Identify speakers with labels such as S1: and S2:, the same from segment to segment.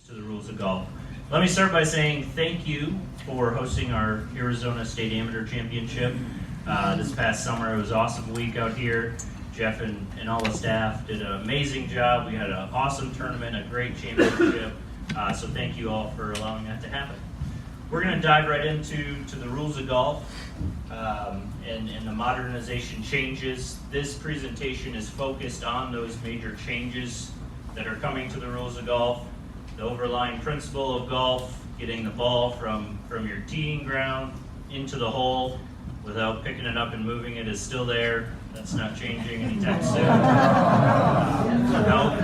S1: to the rules of golf. Let me start by saying thank you for hosting our Arizona State Amateur Championship. This past summer, it was an awesome week out here. Jeff and all the staff did an amazing job. We had an awesome tournament, a great championship. So thank you all for allowing that to happen. We're going to dive right into the rules of golf and the modernization changes. This presentation is focused on those major changes that are coming to the rules of golf. The overlying principle of golf, getting the ball from your teeing ground into the hole without picking it up and moving it, is still there. That's not changing anytime soon. No.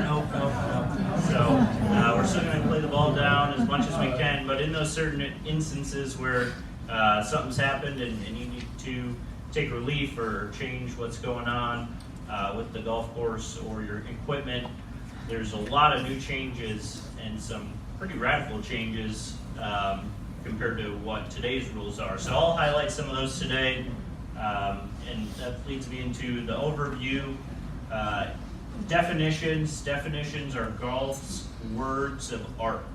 S1: So we're still going to play the ball down as much as we can, but in those certain instances where something's happened and you need to take relief or change what's going on with the golf course or your equipment, there's a lot of new changes and some pretty radical changes compared to what today's rules are. So I'll highlight some of those today, and that leads me into the overview. Definitions. Definitions are golf's words of art.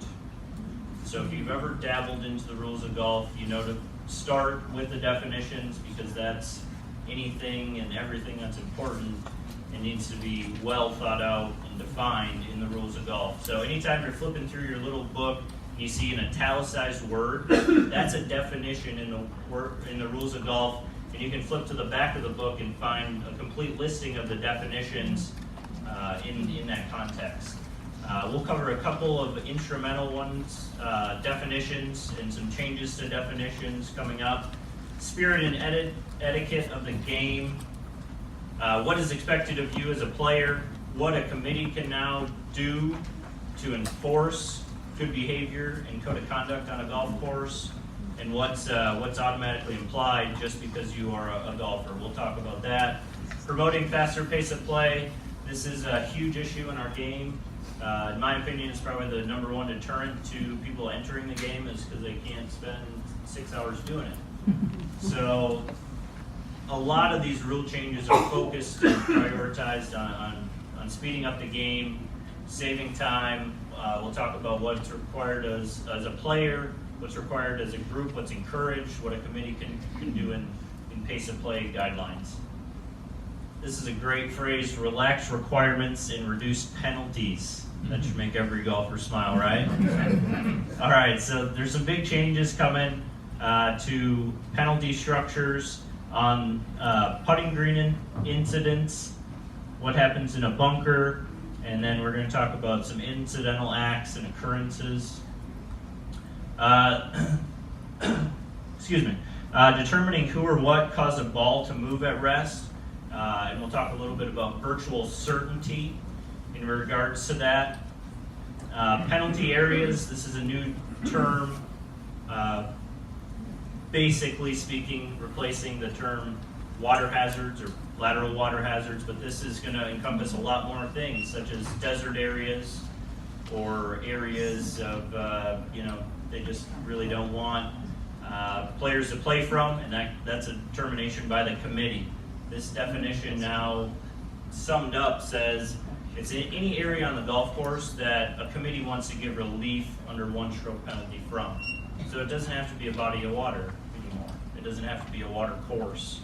S1: So if you've ever dabbled into the rules of golf, you know to start with the definitions, because that's anything and everything that's important and needs to be well thought out and defined in the rules of golf. So anytime you're flipping through your little book and you see an italicized word, that's a definition in the rules of golf, and you can flip to the back of the book and find a complete listing of the definitions in that context. We'll cover a couple of instrumental ones, definitions, and some changes to definitions coming up. Spirit and etiquette of the game. What is expected of you as a player, what a committee can now do to enforce good behavior and code of conduct on a golf course, and what's automatically implied just because you are a golfer. We'll talk about that. Promoting faster pace of play. This is a huge issue in our game. In my opinion, it's probably the number one deterrent to people entering the game, is because they can't spend 6 hours doing it. So a lot of these rule changes are focused and prioritized on speeding up the game, saving time. We'll talk about what's required as a player, what's required as a group, what's encouraged, what a committee can do in pace of play guidelines. This is a great phrase: relax requirements and reduce penalties. That should make every golfer smile, right? All right, so there's some big changes coming to penalty structures on putting green incidents, what happens in a bunker, and then we're going to talk about some incidental acts and occurrences. Excuse me. Determining who or what caused a ball to move at rest, and we'll talk a little bit about virtual certainty in regards to that. Penalty areas. This is a new term. Basically speaking, replacing the term water hazards or lateral water hazards, but this is going to encompass a lot more things, such as desert areas or areas of, they just really don't want players to play from, and that's a determination by the committee. This definition now summed up says it's in any area on the golf course that a committee wants to give relief under one-stroke penalty from. So it doesn't have to be a body of water anymore. It doesn't have to be a water course.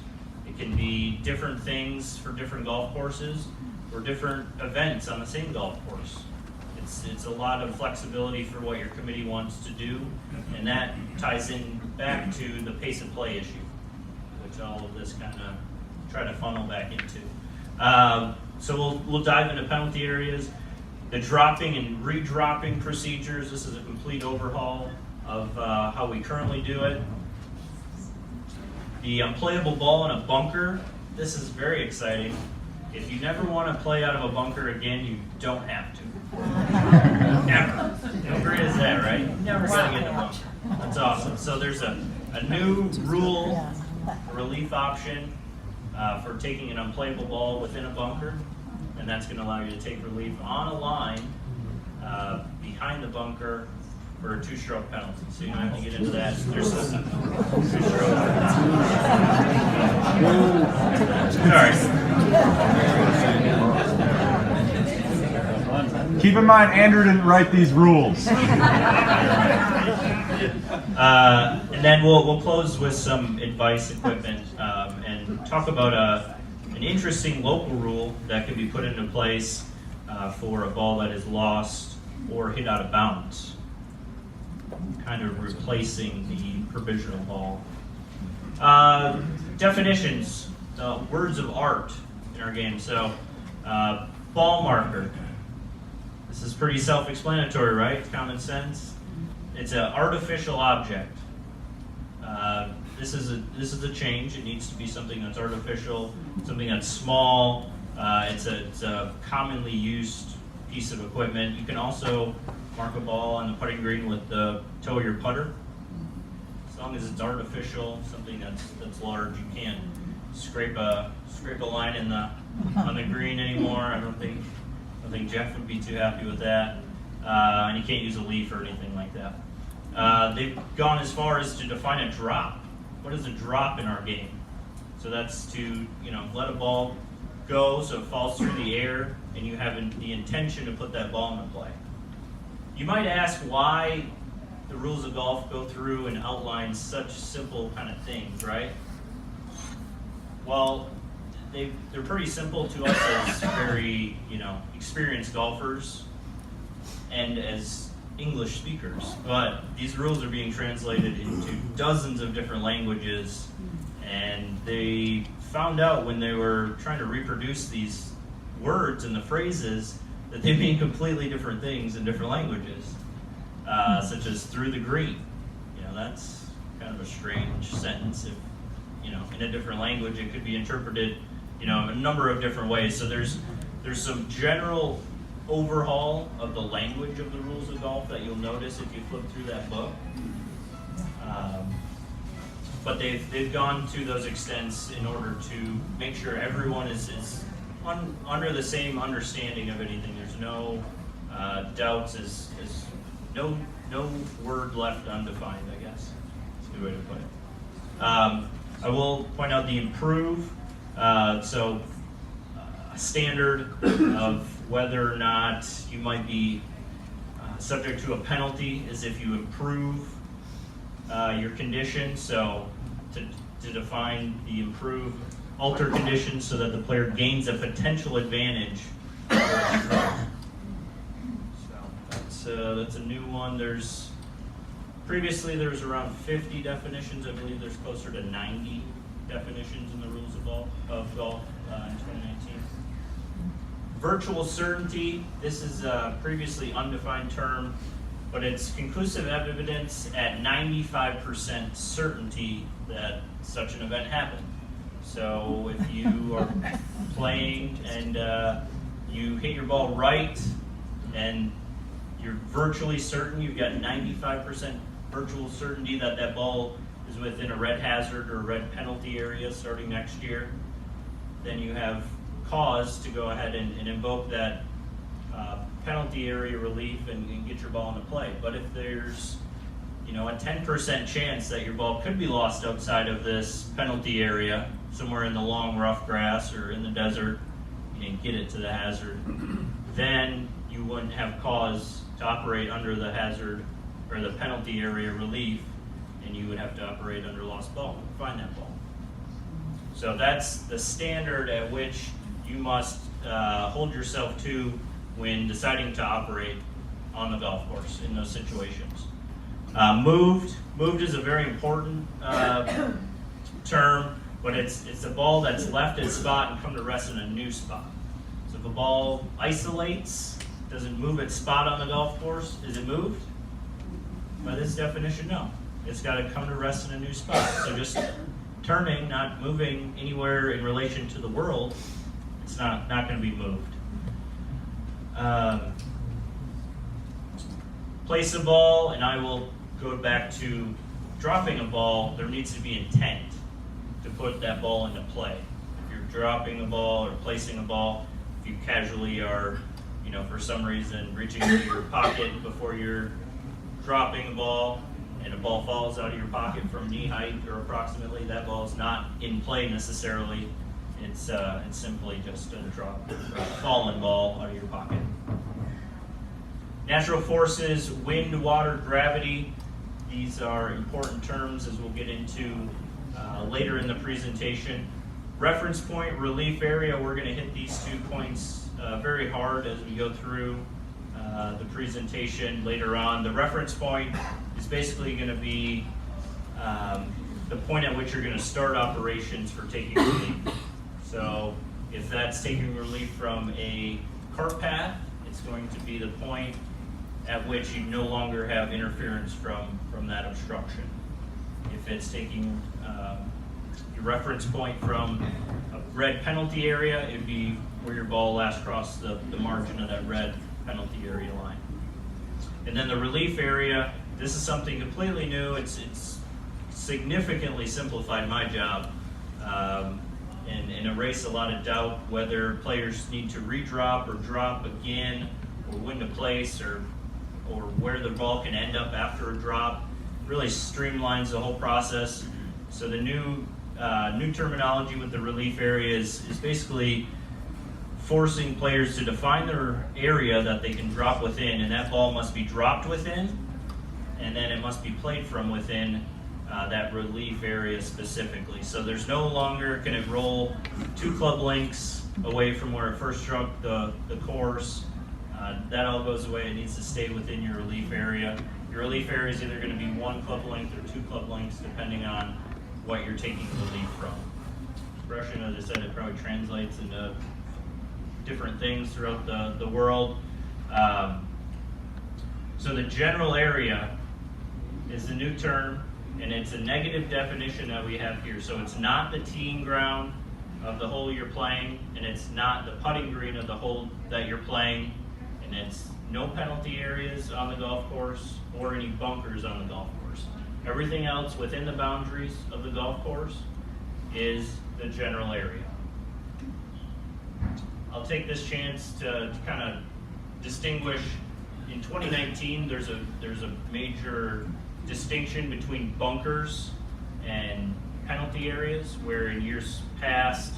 S1: It can be different things for different golf courses or different events on the same golf course. It's a lot of flexibility for what your committee wants to do, and that ties in back to the pace of play issue, which all of this kind of try to funnel back into. So we'll dive into penalty areas, the dropping and redropping procedures. This is a complete overhaul of how we currently do it. The unplayable ball in a bunker. This is very exciting. If you never want to play out of a bunker again, you don't have to. Ever. How great is that, right? Never gotta get in a bunker. That's awesome. So there's a new rule, relief option for taking an unplayable ball within a bunker, and that's going to allow you to take relief on a line behind the bunker for a two-stroke penalty. So you don't have to get into that. There's a two-stroke. Sorry.
S2: Keep in mind, Andrew didn't write these rules.
S1: And then we'll close with some advice equipment and talk about an interesting local rule that can be put into place for a ball that is lost or hit out of bounds, kind of replacing the provisional ball. Definitions, words of art in our game. So, ball marker. This is pretty self-explanatory, right? It's common sense. It's an artificial object. This is a change. It needs to be something that's artificial, something that's small. It's a commonly used piece of equipment. You can also mark a ball on the putting green with the toe of your putter. As long as it's artificial, something that's large, you can't scrape a line on the green anymore. I don't think Jeff would be too happy with that. And you can't use a leaf or anything like that. They've gone as far as to define a drop. What is a drop in our game? So that's to let a ball go so it falls through the air, and you have the intention to put that ball into play. You might ask why the rules of golf go through and outline such simple kind of things, right? Well, they're pretty simple to us as very experienced golfers and as English speakers, but these rules are being translated into dozens of different languages, and they found out when they were trying to reproduce these words and the phrases that they mean completely different things in different languages, such as through the green. That's kind of a strange sentence. If in a different language, it could be interpreted a number of different ways. So there's some general overhaul of the language of the rules of golf that you'll notice if you flip through that book. But they've gone to those extents in order to make sure everyone is under the same understanding of anything. There's no doubts, is no word left undefined, I guess. That's a good way to put it. I will point out the improve. So a standard of whether or not you might be subject to a penalty is if you improve your condition. So to define the improve, alter conditions so that the player gains a potential advantage. So that's a new one. Previously there was around 50 definitions. I believe there's closer to 90 definitions in the rules of golf in 2019. Virtual certainty. This is a previously undefined term, but it's conclusive evidence at 95% certainty that such an event happened. So if you are playing and you hit your ball right and you're virtually certain, you've got 95% virtual certainty that ball is within a red hazard or red penalty area starting next year, then you have cause to go ahead and invoke that penalty area relief and get your ball into play. But if there's a 10% chance that your ball could be lost outside of this penalty area, somewhere in the long rough grass or in the desert, you didn't get it to the hazard, then you wouldn't have cause to operate under the hazard or the penalty area relief, and you would have to operate under lost ball to find that ball. So that's the standard at which you must hold yourself to when deciding to operate on the golf course in those situations. Moved is a very important term, but it's a ball that's left its spot and come to rest in a new spot. So if a ball isolates, doesn't move its spot on the golf course, is it moved? By this definition, no. It's got to come to rest in a new spot. So just turning, not moving anywhere in relation to the world, it's not going to be moved. Place a ball, and I will go back to dropping a ball. There needs to be intent to put that ball into play. If you're dropping a ball or placing a ball, if you casually are, for some reason reaching into your pocket before you're dropping a ball, and a ball falls out of your pocket from knee height or approximately, that ball is not in play necessarily. It's simply just a fallen ball out of your pocket. Natural forces, wind, water, gravity. These are important terms as we'll get into later in the presentation. Reference point, relief area, we're going to hit these 2 points very hard as we go through the presentation later on. The reference point is basically going to be the point at which you're going to start operations for taking relief. So if that's taking relief from a cart path, it's going to be the point at which you no longer have interference from that obstruction. If it's taking your reference point from a red penalty area, it'd be where your ball last crossed the margin of that red penalty area line. And then the relief area, this is something completely new. It's significantly simplified my job and erase a lot of doubt whether players need to redrop or drop again or when to place or where the ball can end up after a drop. Really streamlines the whole process. So the new terminology with the relief area is basically forcing players to define their area that they can drop within, and that ball must be dropped within, and then it must be played from within that relief area specifically. So there's no longer can it roll 2 club lengths away from where it first struck the course. That all goes away. It needs to stay within your relief area. Your relief area is either going to be 1 club length or 2 club lengths, depending on what you're taking relief from. Expression, as I said, it probably translates into different things throughout the world. So the general area is the new term, and it's a negative definition that we have here. So it's not the teeing ground of the hole you're playing, and it's not the putting green of the hole that you're playing, and it's no penalty areas on the golf course or any bunkers on the golf course. Everything else within the boundaries of the golf course is the general area. I'll take this chance to kind of distinguish. In 2019, there's a major distinction between bunkers and penalty areas, where in years past,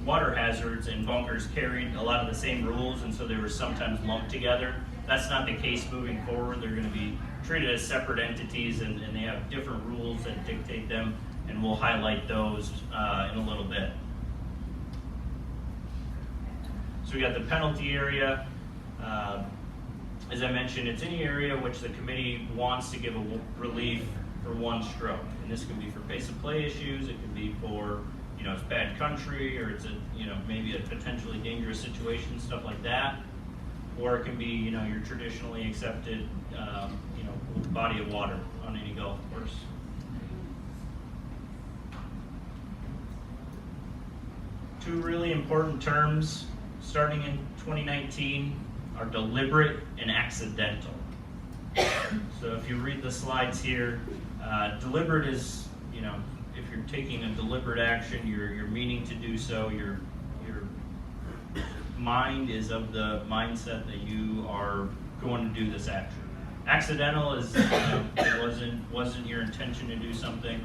S1: water hazards and bunkers carried a lot of the same rules, and so they were sometimes lumped together. That's not the case moving forward. They're going to be treated as separate entities, and they have different rules that dictate them, and we'll highlight those in a little bit. So we got the penalty area. As I mentioned, it's any area which the committee wants to give a relief for 1 stroke. And this can be for pace of play issues, it can be for, it's bad country, or it's maybe a potentially dangerous situation, stuff like that. Or it can be, your traditionally accepted, body of water on any golf course. Two really important terms starting in 2019 are deliberate and accidental. So if you read the slides here, deliberate is, if you're taking a deliberate action, you're meaning to do so, your mind is of the mindset that you are going to do this action. Accidental is, it wasn't your intention to do something.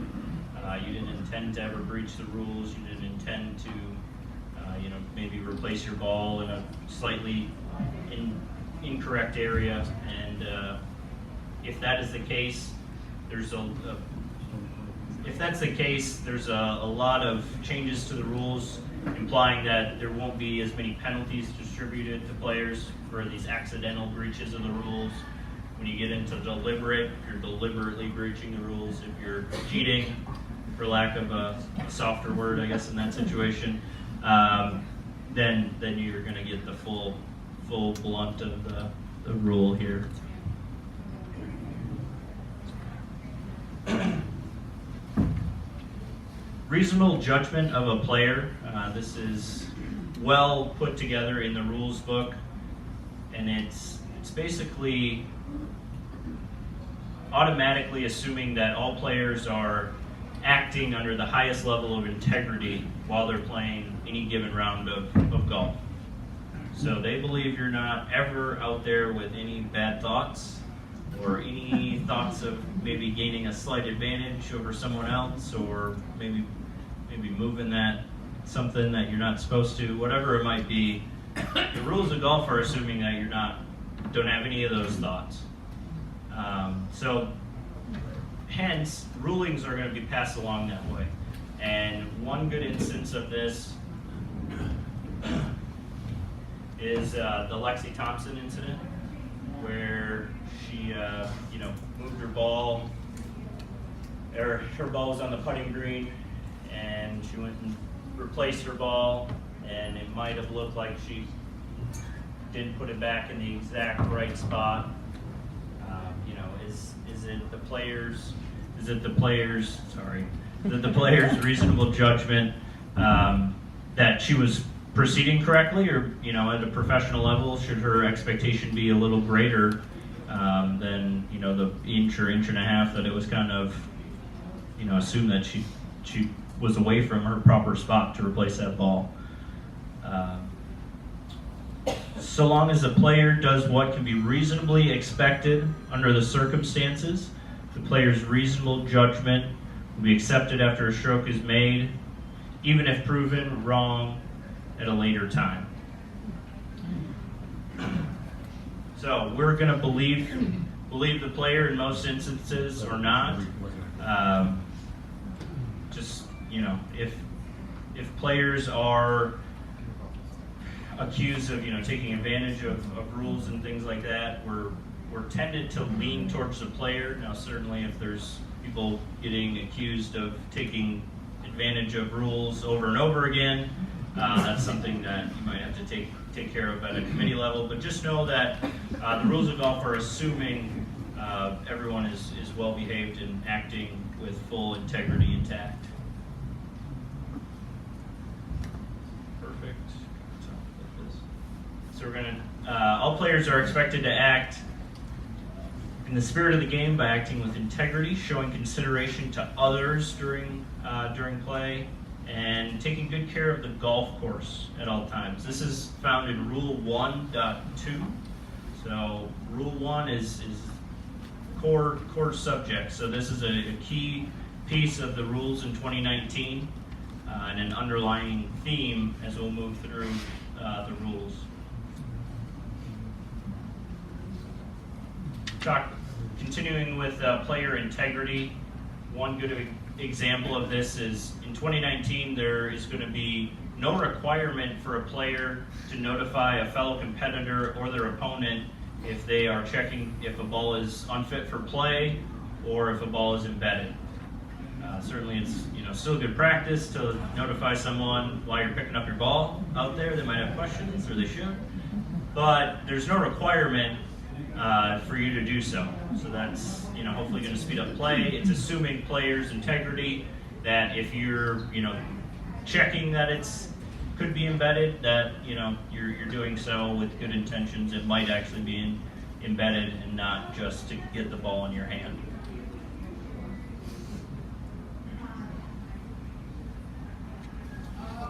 S1: You didn't intend to ever breach the rules. You didn't intend to, maybe replace your ball in a slightly incorrect area. And if that is the case, there's a lot of changes to the rules, implying that there won't be as many penalties distributed to players for these accidental breaches of the rules. When you get into deliberate, if you're deliberately breaching the rules, if you're cheating, for lack of a softer word, I guess, in that situation, then you're going to get the full blunt of the rule here. Reasonable judgment of a player. This is well put together in the rules book, and it's basically automatically assuming that all players are acting under the highest level of integrity while they're playing any given round of golf. So they believe you're not ever out there with any bad thoughts or any thoughts of maybe gaining a slight advantage over someone else, or maybe moving that something that you're not supposed to, whatever it might be. the rules of golf are assuming that don't have any of those thoughts. So hence, rulings are going to be passed along that way. And one good instance of this is the Lexi Thompson incident, where she, moved her ball. Her ball was on the putting green, and she went and replaced her ball, and it might have looked like she didn't put it back in the exact right spot. Is it the players? Is it the players? Sorry, is it the players' reasonable judgment that she was proceeding correctly, or at a professional level, should her expectation be a little greater than the inch or inch and a half that it was kind of assumed that she was away from her proper spot to replace that ball. So long as the player does what can be reasonably expected under the circumstances, the player's reasonable judgment will be accepted after a stroke is made, even if proven wrong at a later time. So we're going to believe the player in most instances or not. If players are accused of taking advantage of rules and things like that, we're tended to lean towards the player. Now certainly if there's people getting accused of taking advantage of rules over and over again, that's something that you might have to take care of at a committee level. But just know that the rules of golf are assuming everyone is well behaved and acting with full integrity intact. Perfect. So we're gonna. All players are expected to act in the spirit of the game by acting with integrity, showing consideration to others during play, and taking good care of the golf course at all times. This is found in Rule 1.2. So Rule 1 is core subject. So this is a key piece of the rules in 2019 and an underlying theme as we'll move through the rules. Continuing with player integrity, one good example of this is in 2019 there is going to be no requirement for a player to notify a fellow competitor or their opponent if they are checking if a ball is unfit for play or if a ball is embedded. Certainly it's still good practice to notify someone while you're picking up your ball out there. They might have questions, or they should, but there's no requirement for you to do so. So that's hopefully going to speed up play. It's assuming players' integrity, that if you're checking that it's could be embedded, that you're doing so with good intentions. It might actually be embedded and not just to get the ball in your hand.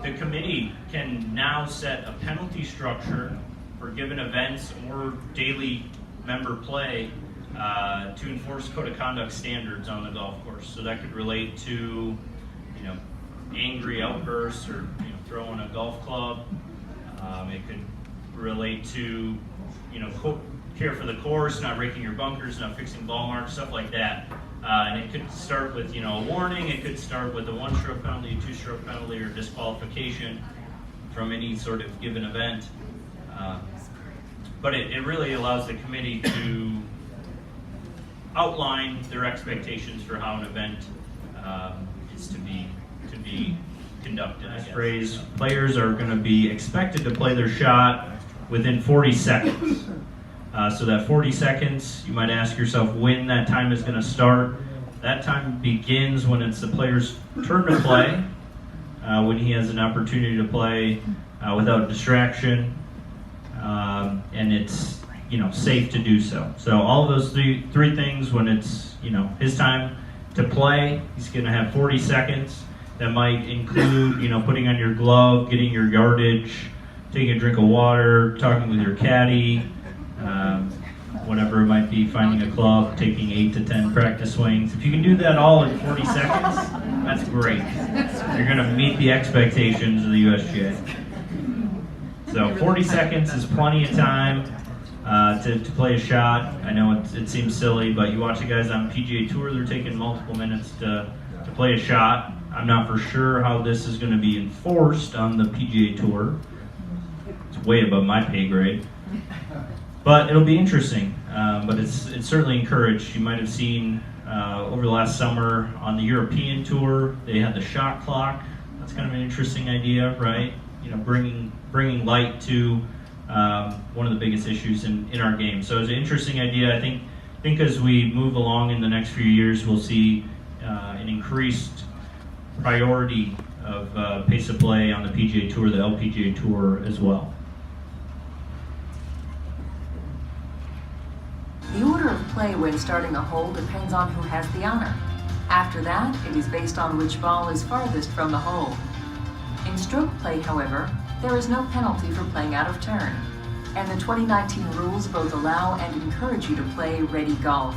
S1: The committee can now set a penalty structure for given events or daily member play to enforce code of conduct standards on the golf course. So that could relate to, angry outbursts or throwing a golf club. It could relate to, care for the course, not raking your bunkers, not fixing ball marks, stuff like that. And it could start with, a warning. It could start with a 1-stroke penalty, 2-stroke penalty, or disqualification from any sort of given event. But it really allows the committee to outline their expectations for how an event is to be conducted. This phrase, players are going to be expected to play their shot within 40 seconds. So that 40 seconds, you might ask yourself when that time is going to start. That time begins when it's the player's turn to play, when he has an opportunity to play without distraction, and it's safe to do so. So all of those three things, when it's his time to play, he's going to have 40 seconds. That might include putting on your glove, getting your yardage, taking a drink of water, talking with your caddy, whatever it might be, finding a club, taking 8 to 10 practice swings. If you can do that all in 40 seconds, that's great. You're going to meet the expectations of the USGA. So 40 seconds is plenty of time to play a shot. I know it seems silly, but you watch the guys on PGA Tour, they're taking multiple minutes to play a shot. I'm not for sure how this is going to be enforced on the PGA Tour. It's way above my pay grade. But it'll be interesting. But it's certainly encouraged. You might have seen over the last summer on the European Tour, they had the shot clock. That's kind of an interesting idea, right? You know, bringing light to one of the biggest issues in our game. So it's an interesting idea. I think as we move along in the next few years, we'll see an increased priority of pace of play on the PGA Tour, the LPGA Tour as well.
S3: The order of play when starting a hole depends on who has the honor. After that, it is based on which ball is farthest from the hole. In stroke play, however, there is no penalty for playing out of turn, and the 2019 rules both allow and encourage you to play ready golf,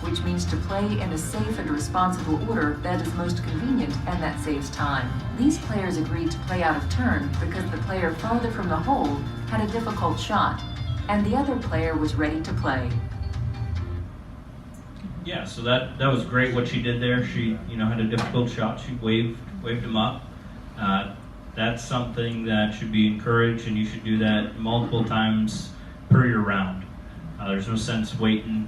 S3: which means to play in a safe and responsible order that is most convenient and that saves time. These players agreed to play out of turn because the player farther from the hole had a difficult shot, and the other player was ready to play.
S1: Yeah, so that was great what she did there. She had a difficult shot. She waved him up. That's something that should be encouraged, and you should do that multiple times per your round. There's no sense waiting.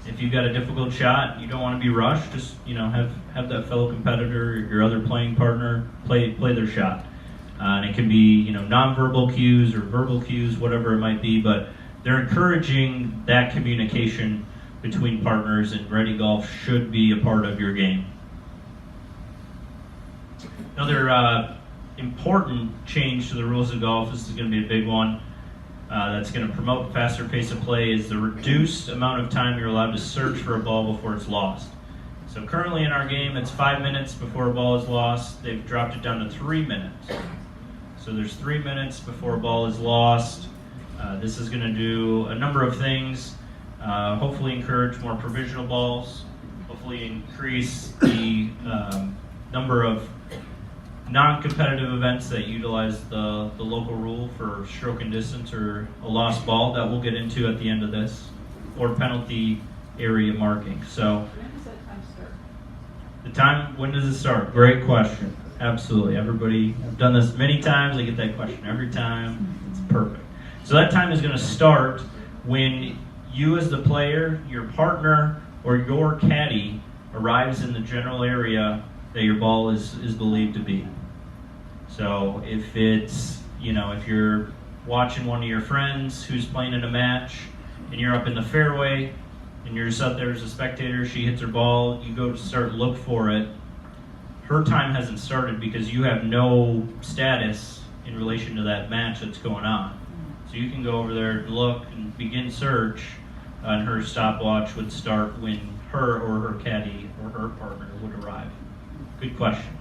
S1: If you've got a difficult shot, you don't want to be rushed. Just have that fellow competitor, your other playing partner, play their shot. And it can be nonverbal cues or verbal cues, whatever it might be. But they're encouraging that communication between partners, and ready golf should be a part of your game. Another important change to the rules of golf, this is going to be a big one, that's going to promote faster pace of play, is the reduced amount of time you're allowed to search for a ball before it's lost. So currently in our game, it's 5 minutes before a ball is lost. They've dropped it down to 3 minutes. So there's 3 minutes before a ball is lost. This is going to do a number of things. Hopefully encourage more provisional balls, hopefully increase the number of non-competitive events that utilize the local rule for stroke and distance or a lost ball that we'll get into at the end of this, or penalty area marking. So when does it start? Great question. Absolutely. Everybody, I've done this many times. I get that question every time. It's perfect. So that time is going to start when you as the player, your partner, or your caddy arrives in the general area that your ball is believed to be. So if it's, if you're watching one of your friends who's playing in a match and you're up in the fairway and you're just out there as a spectator, she hits her ball, you go to start look for it, her time hasn't started because you have no status in relation to that match that's going on. So you can go over there, look, and begin search, and her stopwatch would start when her or her caddy or her partner would arrive. Good question.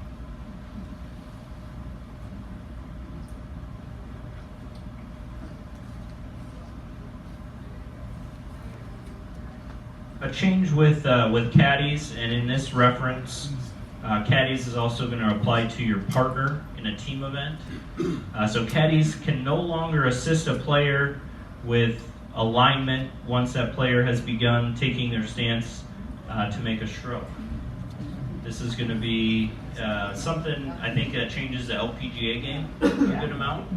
S1: A change with caddies, and in this reference, caddies is also going to apply to your partner in a team event. So caddies can no longer assist a player with alignment once that player has begun taking their stance to make a stroke. This is going to be something I think that changes the LPGA game a good amount.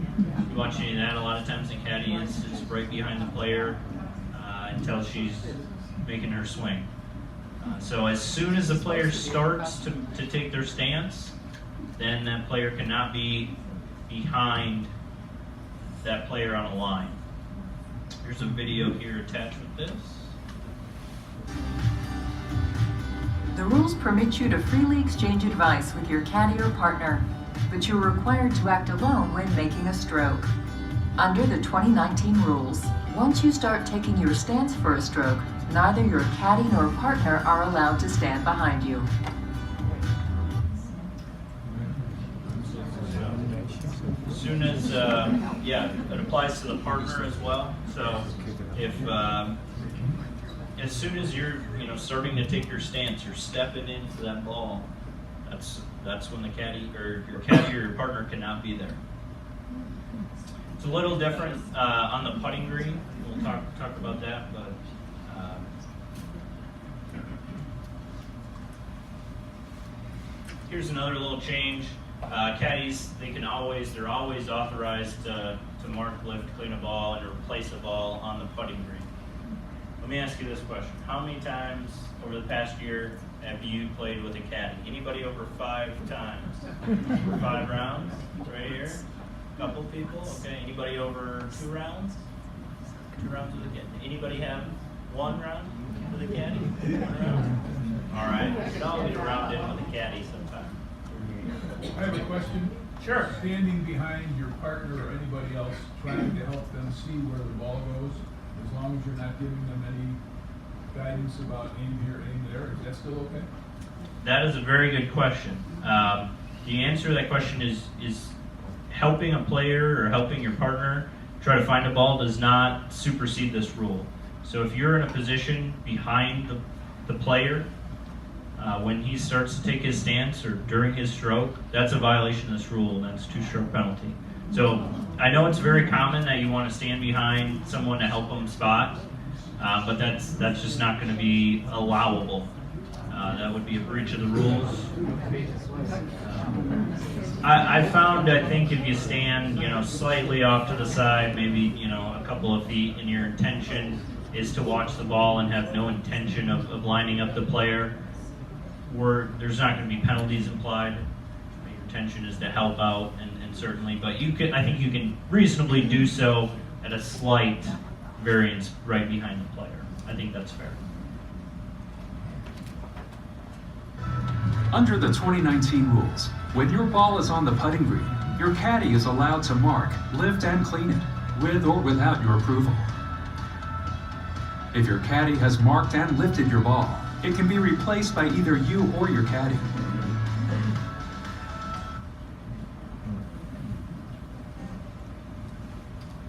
S1: You watch any of that, a lot of times the caddy is right behind the player until she's making her swing. So as soon as the player starts to take their stance, then that player cannot be behind that player on a line. Here's a video here attached with this.
S3: The rules permit you to freely exchange advice with your caddy or partner, but you're required to act alone when making a stroke. Under the 2019 rules, once you start taking your stance for a stroke, neither your caddy nor partner are allowed to stand behind you.
S1: As soon as, it applies to the partner as well. So if, as soon as you're, starting to take your stance, you're stepping into that ball, that's when the caddy or your caddy or your partner cannot be there. It's a little different on the putting green. We'll talk about that, but here's another little change. Caddies, they're always authorized to mark, lift, clean a ball, and replace a ball on the putting green. Let me ask you this question. How many times over the past year have you played with a caddy? Anybody over 5 times? 5 rounds? Right here? Couple people? Okay. Anybody over 2 rounds? 2 rounds with a caddy? Anybody have 1 round with a caddy? 1 round? All right. We could all get a round in with a caddy sometime.
S4: I have a question.
S1: Sure.
S4: Standing behind your partner or anybody else, trying to help them see where the ball goes, as long as you're not giving them any guidance about aim here, aim there, is that still okay?
S1: That is a very good question. The answer to that question is helping a player or helping your partner try to find a ball does not supersede this rule. So if you're in a position behind the player, when he starts to take his stance or during his stroke, that's a violation of this rule, and that's 2-stroke penalty. So I know it's very common that you want to stand behind someone to help them spot, but that's just not going to be allowable. That would be a breach of the rules. I found, I think if you stand, slightly off to the side, maybe, a couple of feet, and your intention is to watch the ball and have no intention of lining up the player, there's not going to be penalties implied. Your intention is to help out, and certainly, but I think you can reasonably do so at a slight variance right behind the player. I think that's fair.
S5: Under the 2019 rules, when your ball is on the putting green, your caddy is allowed to mark, lift, and clean it, with or without your approval. If your caddy has marked and lifted your ball, it can be replaced by either you or your caddy.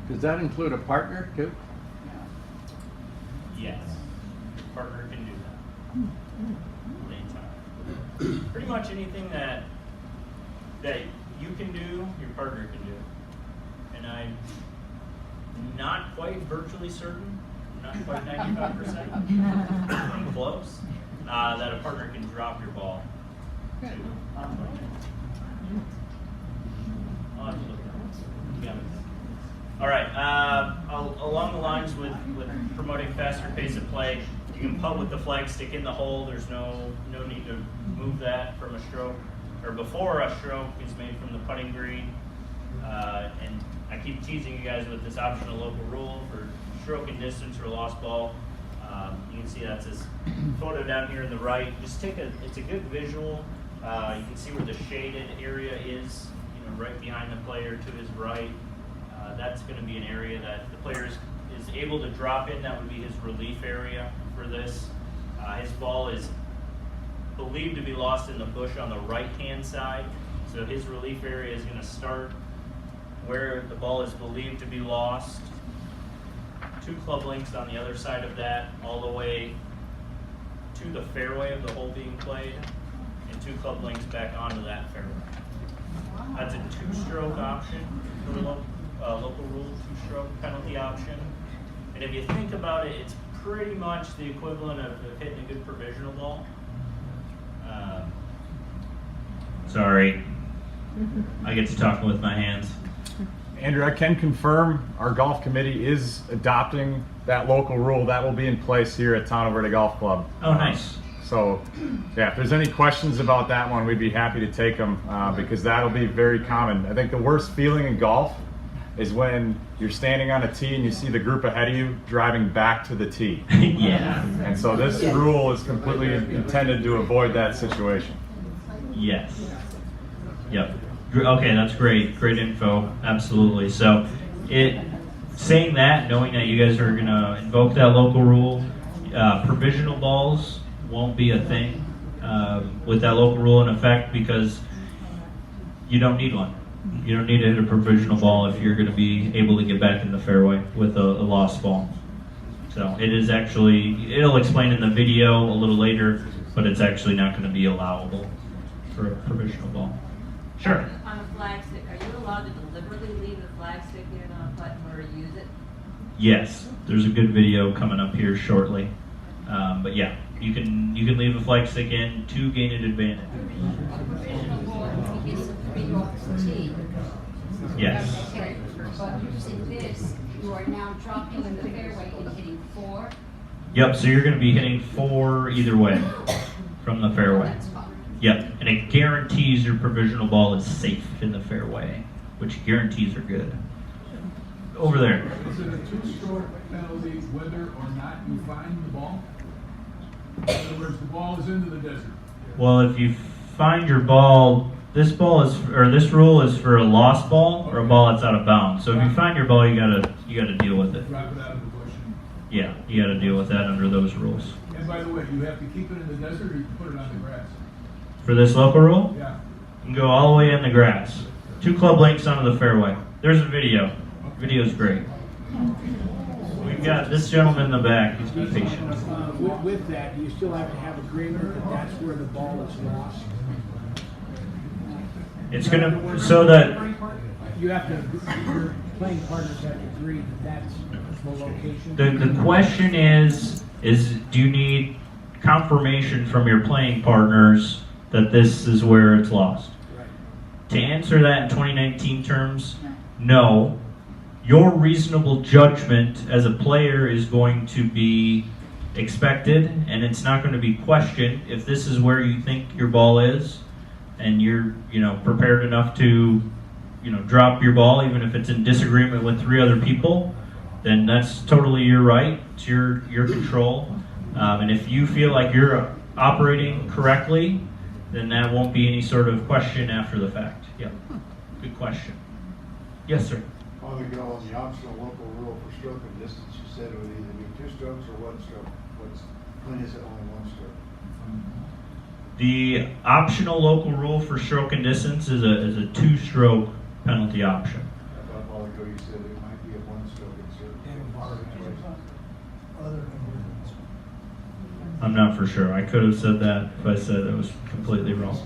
S6: Does that include a partner too?
S1: Yes. Your partner can do that. Anytime. Pretty much anything that you can do, your partner can do. And I'm not quite virtually certain, not quite 95%, close, that a partner can drop your ball too. I'll have to look at that. Yeah. All right, along the lines with promoting faster pace of play, you can putt with the flag stick in the hole. There's no need to move that from a stroke, or before a stroke is made from the putting green. And I keep teasing you guys with this optional local rule for stroke and distance or lost ball. You can see that's this photo down here on the right. Just it's a good visual. You can see where the shaded area is, right behind the player to his right. That's going to be an area that the player is able to drop in. That would be his relief area for this. His ball is believed to be lost in the bush on the right-hand side. So his relief area is going to start where the ball is believed to be lost. 2 club lengths on the other side of that, all the way to the fairway of the hole being played, and 2 club lengths back onto that fairway. That's a 2-stroke option for the local rule, 2-stroke penalty option. And if you think about it, it's pretty much the equivalent of hitting a good provisional ball. Sorry, I get to talk with my hands.
S2: Andrew, I can confirm our golf committee is adopting that local rule. That will be in place here at Town Verde Golf Club.
S1: Oh, nice.
S2: So, yeah, if there's any questions about that one, we'd be happy to take them because that'll be very common. I think the worst feeling in golf is when you're standing on a tee and you see the group ahead of you driving back to the tee.
S1: Yeah.
S2: And so this rule is completely intended to avoid that situation.
S1: Yes. Yep. Okay, that's great. Great info. Absolutely. So, saying that, knowing that you guys are going to invoke that local rule, provisional balls won't be a thing with that local rule in effect because you don't need one. You don't need to hit a provisional ball if you're going to be able to get back in the fairway with a lost ball. So it is actually, it'll explain in the video a little later, but it's actually not going to be allowable for a provisional ball. Sure.
S7: On a flag stick, are you allowed to deliberately leave the flag stick in on a putt in order to use it?
S1: Yes, there's a good video coming up here shortly. But yeah, you can leave a flag stick in to gain an advantage.
S7: Provisional ball, he gets a 3 off the tee.
S1: Yes.
S8: Okay, but using this, you are now dropping in the fairway and hitting 4.
S1: Yep, so you're going to be hitting 4 either way from the fairway.
S8: That's fine.
S1: Yep, and it guarantees your provisional ball is safe in the fairway, which guarantees are good. Over there.
S4: Is it a 2-stroke penalty whether or not you find the ball? In other words, the ball is into the desert.
S1: Well, if you find your ball, this rule is for a lost ball or a ball that's out of bounds. So if you find your ball, you gotta deal with it.
S4: Drop it out of the bush.
S1: Yeah, you gotta deal with that under those rules.
S4: And by the way, you have to keep it in the desert or you can put it on the grass?
S1: For this local rule,
S4: Yeah.
S1: you can go all the way in the grass. 2 club lengths onto the fairway. There's a video. Video's great. We've got this gentleman in the back. He's been patient.
S9: With that, you still have to have agreement that that's where the ball is lost.
S1: It's gonna so that
S9: You have to, your playing partners have to agree that that's the location.
S1: the question is do you need confirmation from your playing partners that this is where it's lost?
S9: Right.
S1: To answer that in 2019 terms, no. Your reasonable judgment as a player is going to be expected, and it's not going to be questioned. If this is where you think your ball is, and you're prepared enough to drop your ball, even if it's in disagreement with 3 other people, then that's totally your right. It's your control. And if you feel like you're operating correctly, then that won't be any sort of question after the fact. Yeah, good question. Yes, sir.
S10: Father Gill, on the optional local rule for stroke and distance, you said it would either be 2 strokes or 1 stroke. When is it only 1 stroke?
S1: The optional local rule for stroke and distance is a 2-stroke penalty option.
S10: I thought Father Gill, you said it might be a 1 stroke in certain situations.
S1: I'm not for sure. I could have said that if I said it was completely wrong.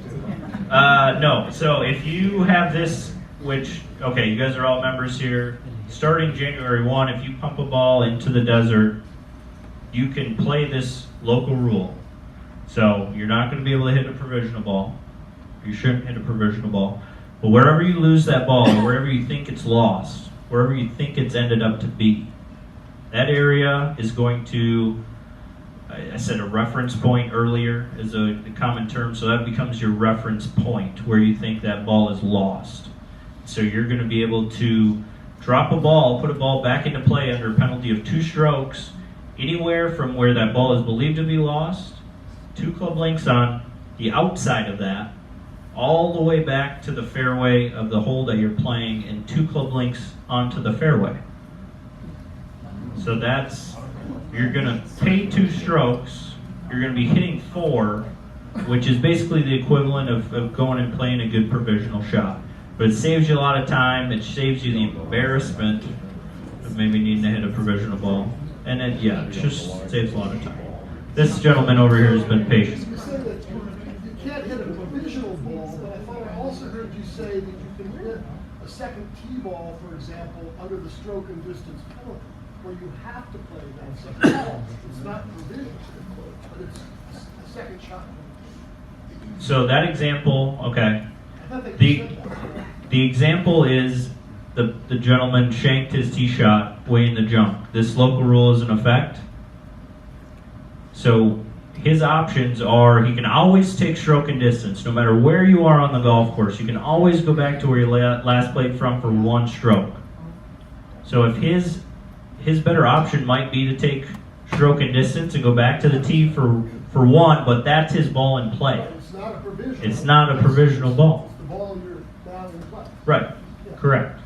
S1: No, so if you have this, which, okay, you guys are all members here. Starting January 1, if you pump a ball into the desert, you can play this local rule. So you're not going to be able to hit a provisional ball. You shouldn't hit a provisional ball. But wherever you lose that ball, or wherever you think it's lost, wherever you think it's ended up to be, that area is going to, I said a reference point earlier is a common term, so that becomes your reference point where you think that ball is lost. So you're going to be able to drop a ball, put a ball back into play under a penalty of 2 strokes, anywhere from where that ball is believed to be lost, 2 club lengths on the outside of that, all the way back to the fairway of the hole that you're playing, and 2 club lengths onto the fairway. So that's, you're going to pay 2 strokes, you're going to be hitting 4, which is basically the equivalent of going and playing a good provisional shot. But it saves you a lot of time, it saves you the embarrassment of maybe needing to hit a provisional ball. And then, yeah, it just saves a lot of time. This gentleman over here has been patient.
S11: You said that you can't hit a provisional ball, but I thought I also heard you say that you can hit a second tee ball, for example, under the stroke and distance penalty, where you have to play that second ball. It's not provisional, but it's a second shot.
S1: So that example, okay.
S11: I thought that you said that.
S1: The example is the gentleman shanked his tee shot way in the junk. This local rule is in effect. So his options are, he can always take stroke and distance, no matter where you are on the golf course. You can always go back to where you last played from for 1 stroke. So if his better option might be to take stroke and distance and go back to the tee for 1, but that's his ball in play.
S11: It's not a provisional.
S1: It's not a provisional ball.
S11: It's the ball you're down in play.
S1: Right, correct.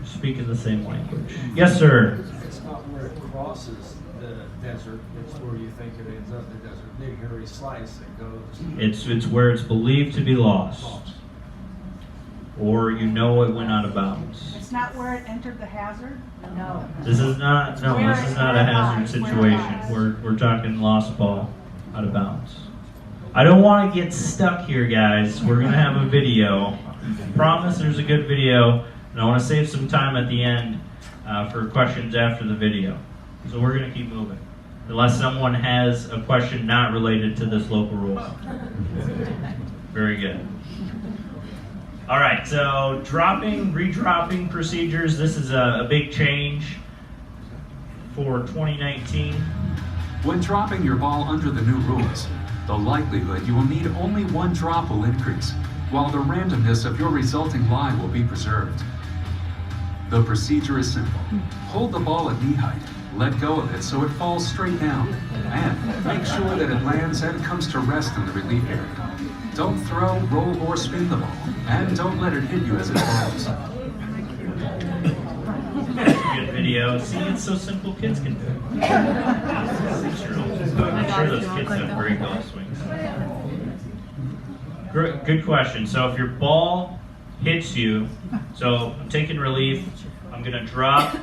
S1: Speaking the same language. Yes, sir.
S12: It's not where it crosses the desert, it's where you think it ends up the desert. Big hairy slice that goes.
S1: It's where it's believed to be lost. Or you know it went out of bounds.
S13: It's not where it entered the hazard?
S7: No.
S1: This is not a hazard situation. We're talking lost ball out of bounds. I don't want to get stuck here, guys. We're gonna have a video. promise there's a good video, and I want to save some time at the end for questions after the video. So we're going to keep moving, unless someone has a question not related to this local rule. Very good. All right, so redropping procedures. This is a big change for 2019.
S5: When dropping your ball under the new rules, the likelihood you will need only one drop will increase, while the randomness of your resulting lie will be preserved. The procedure is simple. Hold the ball at knee height, let go of it so it falls straight down, and make sure that it lands and comes to rest in the relief area. Don't throw, roll, or spin the ball, and don't let it hit you as it falls.
S1: Good video. See, it's so simple kids can do it. 6-year-olds. I'm sure those kids have great golf swings. Good question. So if your ball hits you, so I'm taking relief, I'm going to drop.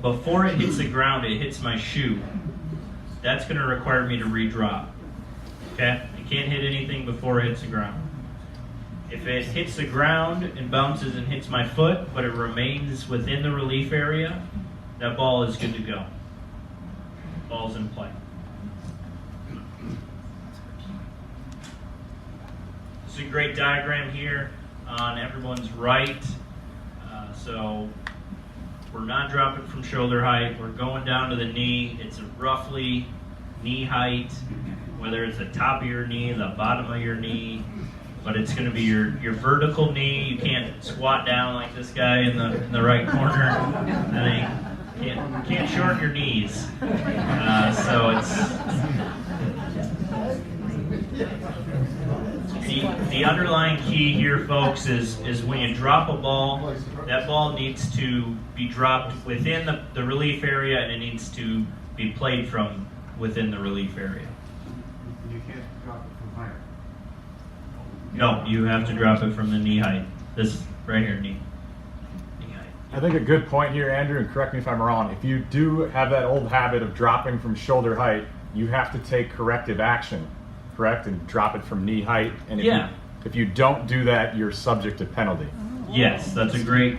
S1: Before it hits the ground, it hits my shoe. That's going to require me to redrop. Okay? I can't hit anything before it hits the ground. If it hits the ground and bounces and hits my foot, but it remains within the relief area, that ball is good to go. Ball's in play. This is a great diagram here on everyone's right. So we're not dropping from shoulder height. We're going down to the knee. It's roughly knee height, whether it's the top of your knee, the bottom of your knee. But it's going to be your vertical knee. You can't squat down like this guy in the right corner. And you can't shorten your knees. So it's the underlying key here, folks, is when you drop a ball, that ball needs to be dropped within the relief area, and it needs to be played from within the relief area.
S10: You can't drop it from higher.
S1: No, you have to drop it from the knee height. This right here, knee height.
S2: I think a good point here, Andrew, and correct me if I'm wrong, if you do have that old habit of dropping from shoulder height, you have to take corrective action, correct? And drop it from knee height. And if you don't do that, you're subject to penalty.
S1: Yes, that's a great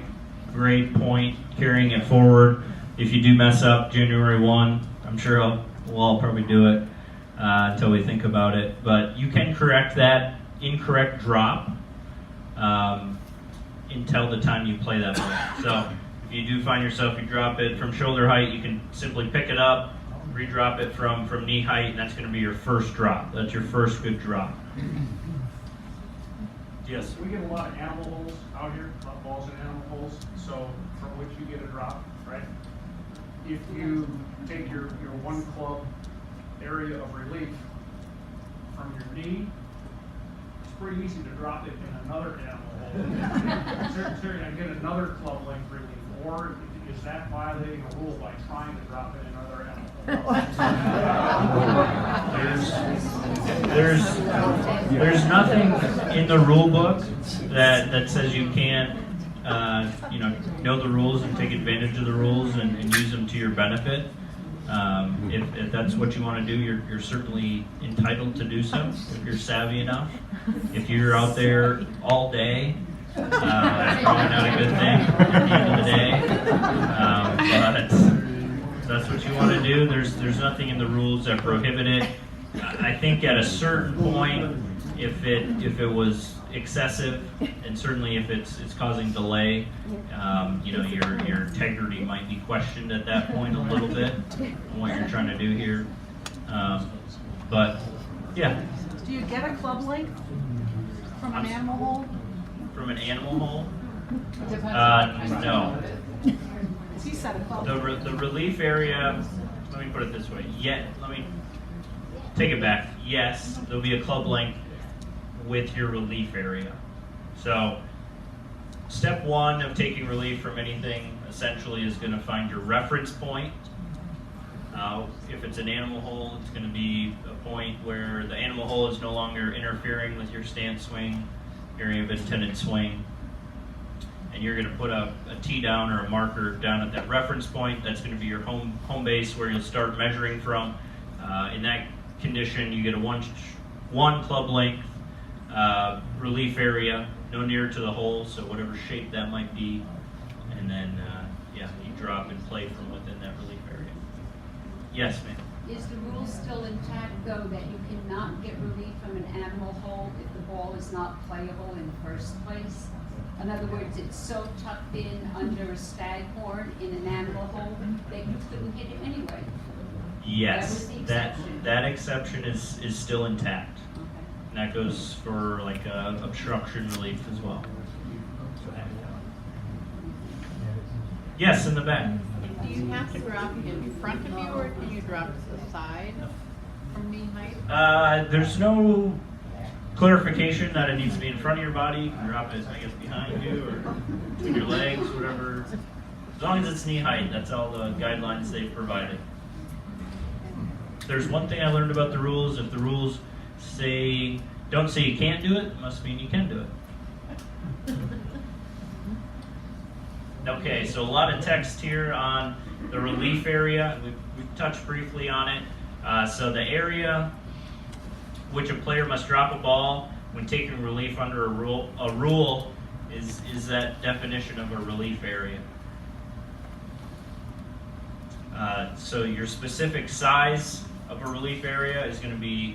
S1: point, carrying it forward. If you do mess up January 1, I'm sure we'll all probably do it until we think about it. But you can correct that incorrect drop until the time you play that ball. So if you do find yourself, you drop it from shoulder height, you can simply pick it up, redrop it from knee height, and that's going to be your first drop. That's your first good drop. Yes?
S14: We get a lot of animal holes out here, a lot of balls in animal holes, so from which you get a drop, right? If you take your one club area of relief from your knee, it's pretty easy to drop it in another animal hole. Seriously, I get another club length relief, or is that violating a rule by trying to drop it in another animal
S1: There's nothing in the rule book that says you can't know the rules and take advantage of the rules and use them to your benefit. If that's what you want to do, you're certainly entitled to do so if you're savvy enough. If you're out there all day, that's probably not a good thing at the end of the day. But that's what you want to do. There's nothing in the rules that prohibit it. I think at a certain point, if it was excessive, and certainly if it's causing delay, your integrity might be questioned at that point a little bit on what you're trying to do here. But yeah.
S13: Do you get a club length from an animal hole?
S1: From an animal hole? No.
S13: He said a club.
S1: The relief area. Let me put it this way. Let me take it back. Yes, there'll be a club length with your relief area. So step one of taking relief from anything essentially is going to find your reference point. If it's an animal hole, it's going to be a point where the animal hole is no longer interfering with your stance swing, area of intended swing. And you're going to put a tee down or a marker down at that reference point. That's going to be your home base where you'll start measuring from. In that condition, you get a one club length relief area no nearer to the hole, so whatever shape that might be, and then yeah, you drop and play from within that relief area. Yes, ma'am.
S8: Is the rule still intact, though, that you cannot get relief from an animal hold if the ball is not playable in the first place? In other words, it's so tucked in under a staghorn in an animal hold that you couldn't hit it anyway?
S1: Yes,
S8: That was the
S1: that
S8: exception.
S1: that exception is still intact.
S8: Okay.
S1: And that goes for like obstruction relief as well. Yes, in the back.
S7: Do you have to drop in front of you, or can you drop to the side from knee height?
S1: There's no clarification that it needs to be in front of your body. You can drop it, I guess, behind you or between your legs, whatever. As long as it's knee height, that's all the guidelines they've provided. There's one thing I learned about the rules. If the rules don't say you can't do it, it must mean you can do it. Okay, so a lot of text here on the relief area. We've touched briefly on it. So the area which a player must drop a ball when taking relief under a rule is that definition of a relief area. So your specific size of a relief area is going to be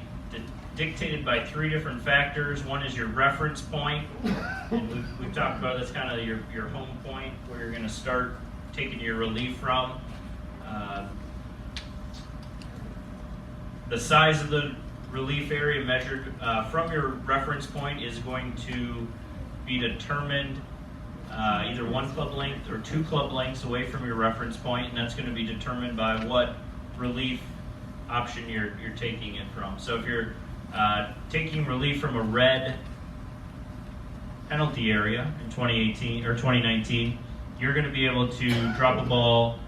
S1: dictated by 3 different factors. One is your reference point, and we've talked about that's kind of your home point where you're going to start taking your relief from. The size of the relief area measured from your reference point is going to be determined either 1 club length or 2 club lengths away from your reference point, and that's going to be determined by what relief option you're taking it from. So if you're taking relief from a red penalty area in 2018 or 2019, you're going to be able to drop a ball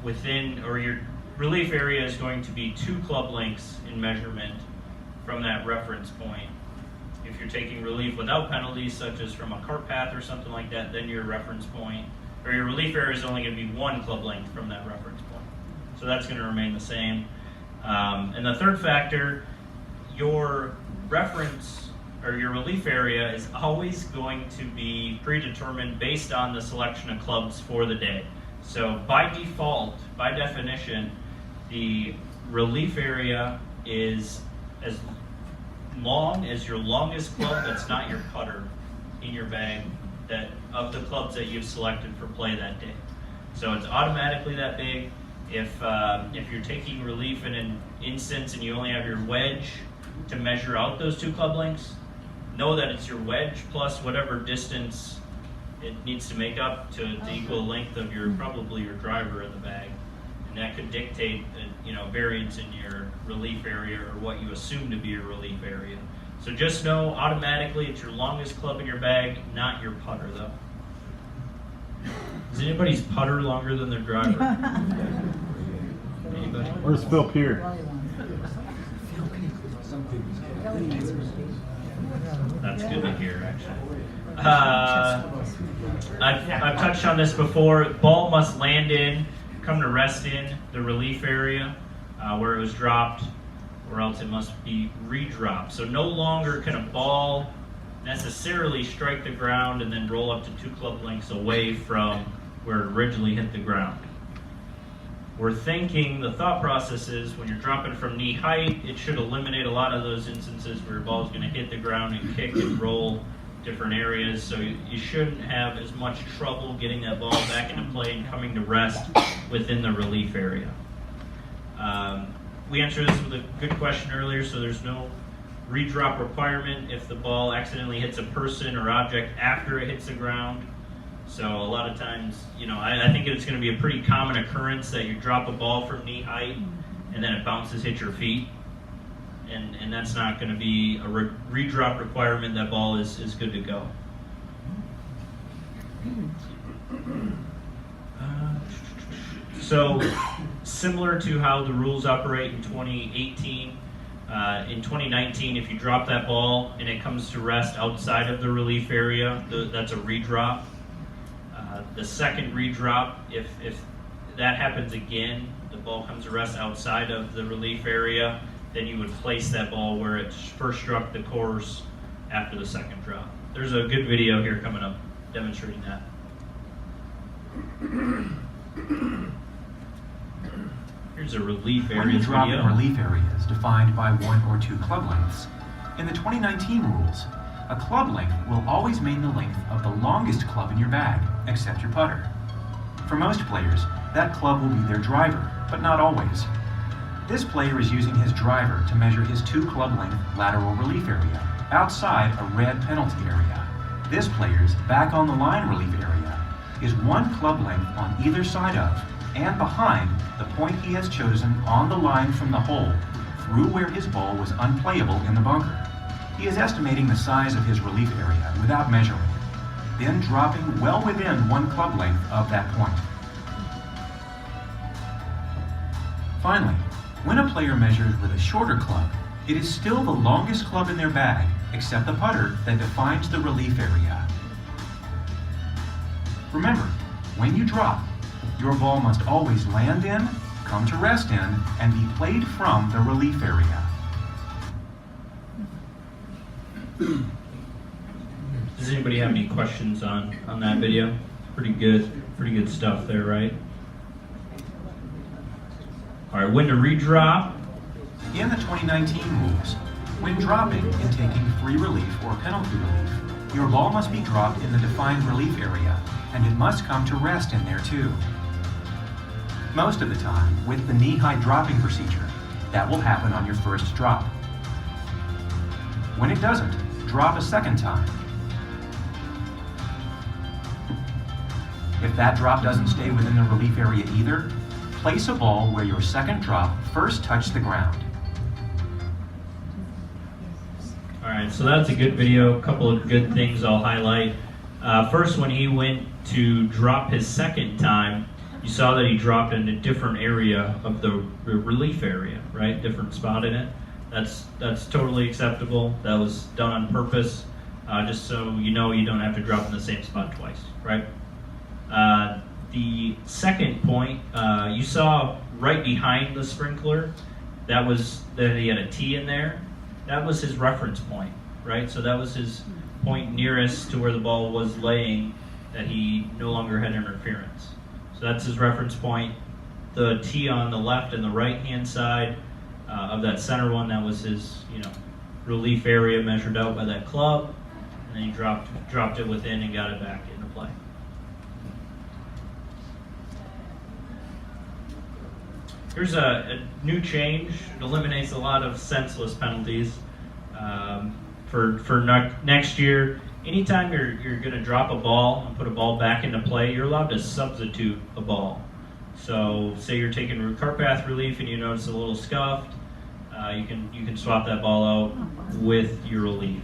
S1: within, or your relief area is going to be 2 club lengths in measurement from that reference point. If you're taking relief without penalties, such as from a cart path or something like that, then your reference point, or your relief area is only going to be 1 club length from that reference point. So that's going to remain the same. And the third factor, your reference or your relief area is always going to be predetermined based on the selection of clubs for the day. So by default, by definition, the relief area is as long as your longest club that's not your putter in your bag that of the clubs that you've selected for play that day. So it's automatically that big. If you're taking relief in an instance and you only have your wedge to measure out those 2 club lengths, know that it's your wedge plus whatever distance it needs to make up to the equal length of probably your driver in the bag, and that could dictate variance in your relief area or what you assume to be your relief area. So just know automatically it's your longest club in your bag, not your putter though. Is anybody's putter longer than their driver? Anybody?
S2: Where's Phil Peer?
S1: That's good to hear, actually. I've touched on this before. Ball must land in, come to rest in the relief area where it was dropped, or else it must be redropped. So no longer can a ball necessarily strike the ground and then roll up to 2 club lengths away from where it originally hit the ground. We're thinking, the thought process is when you're dropping from knee height, it should eliminate a lot of those instances where your ball is going to hit the ground and kick and roll different areas. So you shouldn't have as much trouble getting that ball back into play and coming to rest within the relief area. We answered this with a good question earlier, so there's no redrop requirement if the ball accidentally hits a person or object after it hits the ground. So a lot of times, I think it's going to be a pretty common occurrence that you drop a ball from knee height and then it bounces, hit your feet. And that's not going to be a redrop requirement. That ball is good to go. So similar to how the rules operate in 2018, in 2019, if you drop that ball and it comes to rest outside of the relief area, that's a redrop. The second redrop, if that happens again, the ball comes to rest outside of the relief area, then you would place that ball where it first struck the course after the second drop. there's a good video here coming up demonstrating that. Here's a relief
S15: When you
S1: areas
S15: drop
S1: video.
S15: in relief areas defined by 1 or 2 club lengths, in the 2019 rules, a club length will always mean the length of the longest club in your bag, except your putter. For most players, that club will be their driver, but not always. This player is using his driver to measure his 2 club length lateral relief area, outside a red penalty area. This player's back on the line relief area is 1 club length on either side of and behind the point he has chosen on the line from the hole through where his ball was unplayable in the bunker. He is estimating the size of his relief area without measuring, then dropping well within 1 club length of that point. Finally, when a player measures with a shorter club, it is still the longest club in their bag, except the putter, that defines the relief area. Remember, when you drop, your ball must always land in, come to rest in, and be played from the relief area.
S1: Does anybody have any questions on that video? Pretty good stuff there, right? All right, when to redrop.
S15: In the 2019 rules, when dropping and taking free relief or penalty relief, your ball must be dropped in the defined relief area, and it must come to rest in there too. Most of the time, with the knee-high dropping procedure, that will happen on your first drop. When it doesn't, drop a second time. If that drop doesn't stay within the relief area either, place a ball where your second drop first touched the ground.
S1: All right, so that's a good video. A couple of good things I'll highlight. First, when he went to drop his second time, you saw that he dropped in a different area of the relief area, right? Different spot in it. That's totally acceptable. That was done on purpose, just so you know you don't have to drop in the same spot twice, right? The second point, you saw right behind the sprinkler, that he had a T in there. That was his reference point, right? So that was his point nearest to where the ball was laying, that he no longer had interference. So that's his reference point. The T on the left and the right hand side of that center one, that was his, relief area measured out by that club, and then he dropped it within and got it back into play. Here's a new change. It eliminates a lot of senseless penalties for next year. Anytime you're going to drop a ball and put a ball back into play, you're allowed to substitute a ball. So say you're taking cart path relief and you notice a little scuffed, you can swap that ball out with your relief.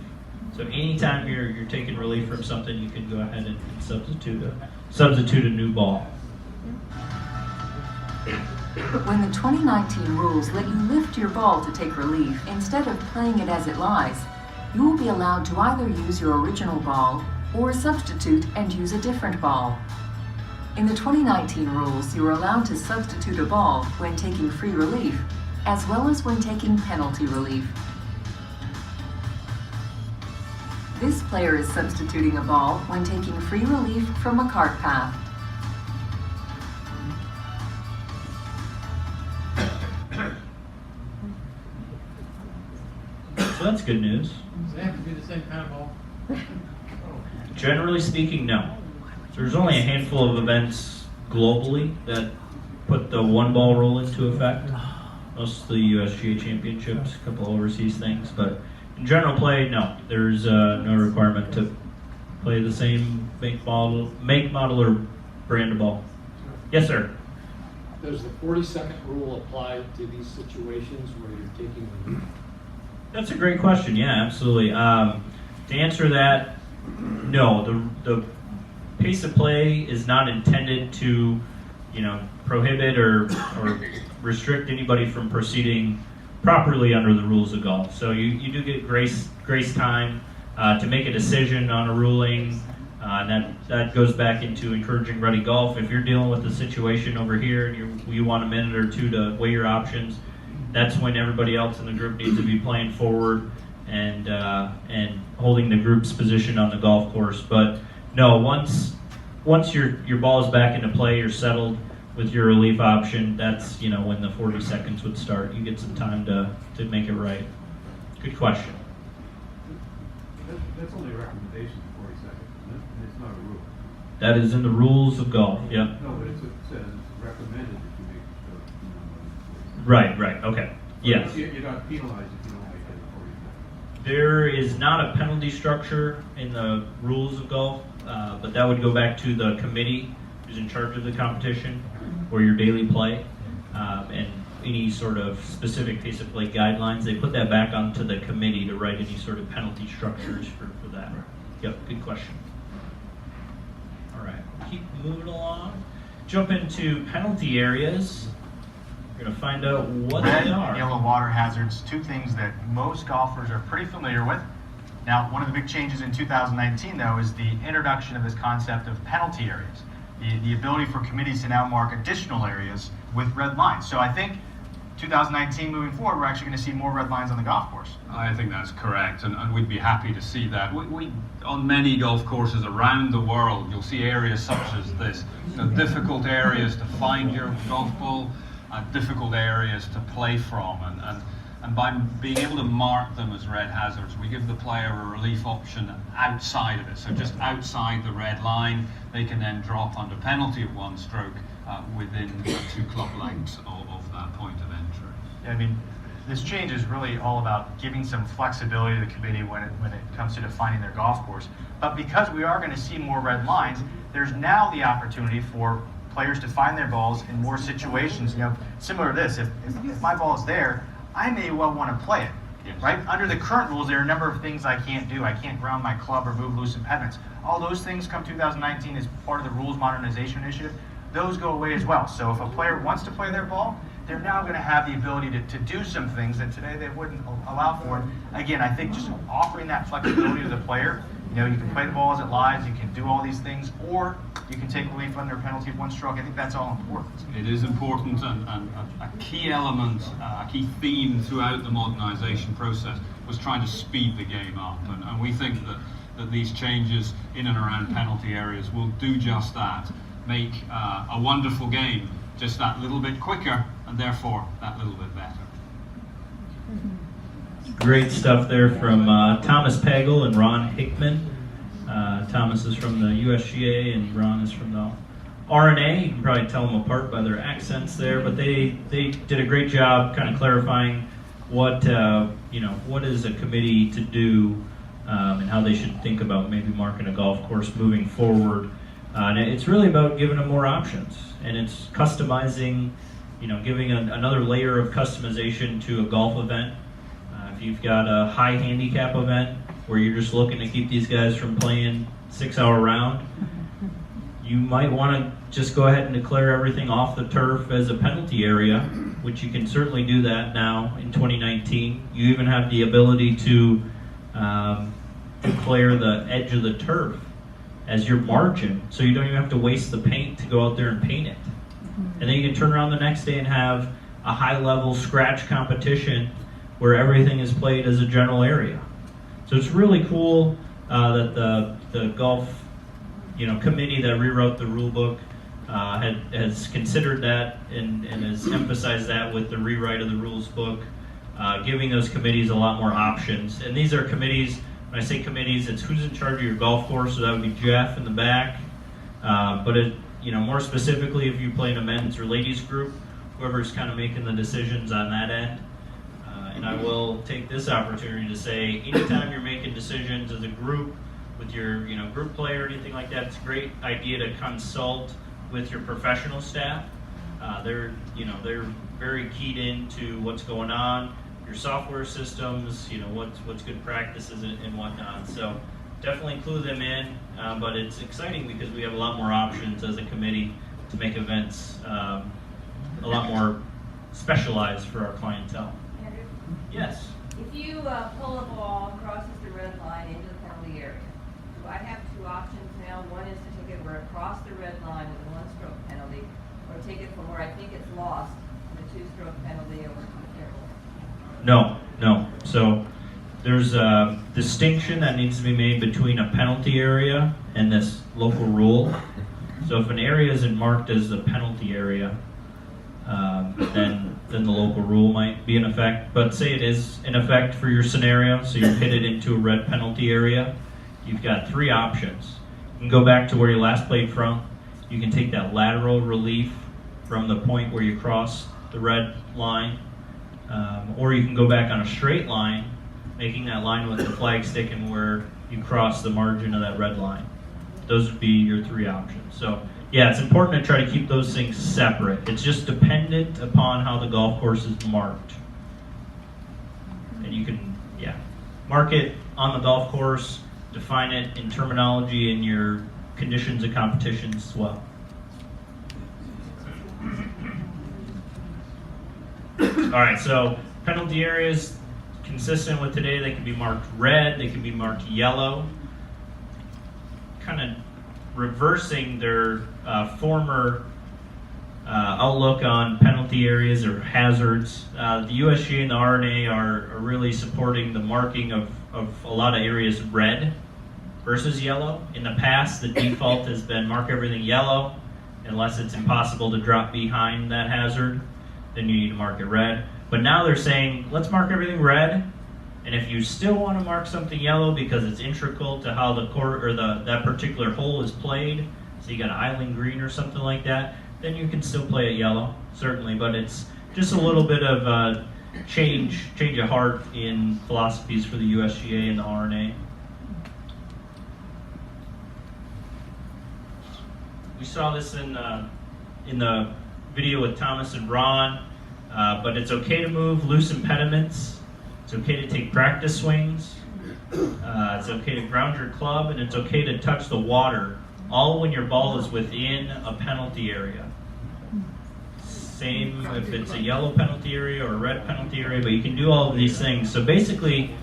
S1: So anytime you're taking relief from something, you can go ahead and substitute a new ball.
S3: When the 2019 rules let you lift your ball to take relief instead of playing it as it lies, you will be allowed to either use your original ball or substitute and use a different ball. In the 2019 rules, you are allowed to substitute a ball when taking free relief, as well as when taking penalty relief. This player is substituting a ball when taking free relief from a cart path.
S1: So that's good news.
S9: Does it have to be the same kind of ball?
S1: Generally speaking, no. So there's only a handful of events globally that put the one ball rule into effect. Most of the USGA championships, a couple overseas things, but in general play, no. There's no requirement to play the same make, model, or brand of ball. Yes, sir.
S16: Does the 40-second rule apply to these situations where you're taking relief?
S1: That's a great question. Yeah, absolutely. To answer that, no. The pace of play is not intended to, prohibit or restrict anybody from proceeding properly under the rules of golf. So you do get grace time to make a decision on a ruling. And that goes back into encouraging ready golf. If you're dealing with a situation over here and you want a minute or two to weigh your options, that's when everybody else in the group needs to be playing forward and holding the group's position on the golf course. But no, once your ball is back into play, you're settled with your relief option. That's when the 40 seconds would start. You get some time to make it right. Good question.
S6: That's only a recommendation, 40 seconds, isn't it? And it's not a rule.
S1: That is in the rules of golf. Yep.
S6: No, but it says it's recommended that you make the
S1: Right. Okay. Yes.
S6: You're not penalized if you don't make it 40 seconds.
S1: There is not a penalty structure in the rules of golf, but that would go back to the committee who's in charge of the competition or your daily play, and any sort of specific pace of play guidelines. They put that back onto the committee to write any sort of penalty structures for that. Yep, good question. All right, keep moving along. Jump into penalty areas. We're going to find out what
S17: Red
S1: they are.
S17: and yellow water hazards, two things that most golfers are pretty familiar with. Now, one of the big changes in 2019, though, is the introduction of this concept of penalty areas. The ability for committees to now mark additional areas with red lines. So I think 2019 moving forward, we're actually going to see more red lines on the golf course.
S5: I think that's correct, and we'd be happy to see that. We on many golf courses around the world, you'll see areas such as this. Difficult areas to find your golf ball, difficult areas to play from, and by being able to mark them as red hazards, we give the player a relief option outside of it. So just outside the red line, they can then drop under penalty of 1 stroke within 2 club lengths of that point of entry.
S17: I mean, this change is really all about giving some flexibility to the committee when it comes to defining their golf course. But because we are going to see more red lines, there's now the opportunity for players to find their balls in more situations. Similar to this, if my ball is there, I may well want to play it. Yes. Right? Under the current rules, there are a number of things I can't do. I can't ground my club or move loose impediments. All those things come 2019 as part of the rules modernization initiative. Those go away as well. So if a player wants to play their ball, they're now going to have the ability to do some things that today they wouldn't allow for. Again, I think just offering that flexibility to the player. You can play the ball as it lies, you can do all these things, or you can take relief under a penalty of 1 stroke. I think that's all important.
S5: It is important, and a key element, a key theme throughout the modernisation process was trying to speed the game up, and we think that these changes in and around penalty areas will do just that, make a wonderful game just that little bit quicker, and therefore that little bit better.
S1: Great stuff there from Thomas Pagel and Ron Hickman. Thomas is from the USGA and Ron is from the RNA. You can probably tell them apart by their accents there, but they did a great job kind of clarifying what is a committee to do and how they should think about maybe marking a golf course moving forward. And it's really about giving them more options, and it's customizing, giving another layer of customization to a golf event. If you've got a high handicap event where you're just looking to keep these guys from playing 6-hour round, you might want to just go ahead and declare everything off the turf as a penalty area, which you can certainly do that now in 2019. You even have the ability to declare the edge of the turf as your margin, so you don't even have to waste the paint to go out there and paint it. And then you can turn around the next day and have a high-level scratch competition where everything is played as a general area. So it's really cool that the golf committee that rewrote the rule book has considered that and has emphasized that with the rewrite of the rules book, giving those committees a lot more options. And these are committees, when I say committees, it's who's in charge of your golf course, so that would be Jeff in the back. But more specifically, if you play in a men's or ladies group, whoever's kind of making the decisions on that end. And I will take this opportunity to say, anytime you're making decisions as a group with your group play or anything like that, it's a great idea to consult with your professional staff. They're very keyed into what's going on, your software systems, what's good practices and whatnot. So definitely include them in, but it's exciting because we have a lot more options as a committee to make events a lot more specialized for our clientele. Yes.
S18: If you pull a ball, crosses the red line into the penalty area, do I have 2 options now? One is to take it across the red line with a 1-stroke penalty, or take it from where I think it's lost with a 2-stroke penalty over to the area.
S1: No. So there's a distinction that needs to be made between a penalty area and this local rule. So if an area isn't marked as a penalty area, then the local rule might be in effect. But say it is in effect for your scenario, so you've hit it into a red penalty area, you've got 3 options. You can go back to where you last played from. You can take that lateral relief from the point where you cross the red line, or you can go back on a straight line, making that line with the flag sticking where you cross the margin of that red line. Those would be your 3 options. So yeah, it's important to try to keep those things separate. It's just dependent upon how the golf course is marked. And you can, yeah, mark it on the golf course, define it in terminology in your conditions of competitions as well. All right, so penalty areas, consistent with today, they can be marked red, they can be marked yellow. Kind of reversing their former outlook on penalty areas or hazards. The USGA and the R&A are really supporting the marking of a lot of areas red versus yellow. In the past, the default has been mark everything yellow unless it's impossible to drop behind that hazard, then you need to mark it red. But now they're saying, let's mark everything red, and if you still want to mark something yellow because it's integral to how the court or that particular hole is played, so you got an island green or something like that, then you can still play it yellow, certainly. But it's just a little bit of change of heart in philosophies for the USGA and the R&A. We saw this in the video with Thomas and Ron, but it's okay to move loose impediments. It's okay to take practice swings. It's okay to ground your club, and it's okay to touch the water, all when your ball is within a penalty area. Same if it's a yellow penalty area or a red penalty area, but you can do all of these things. So basically,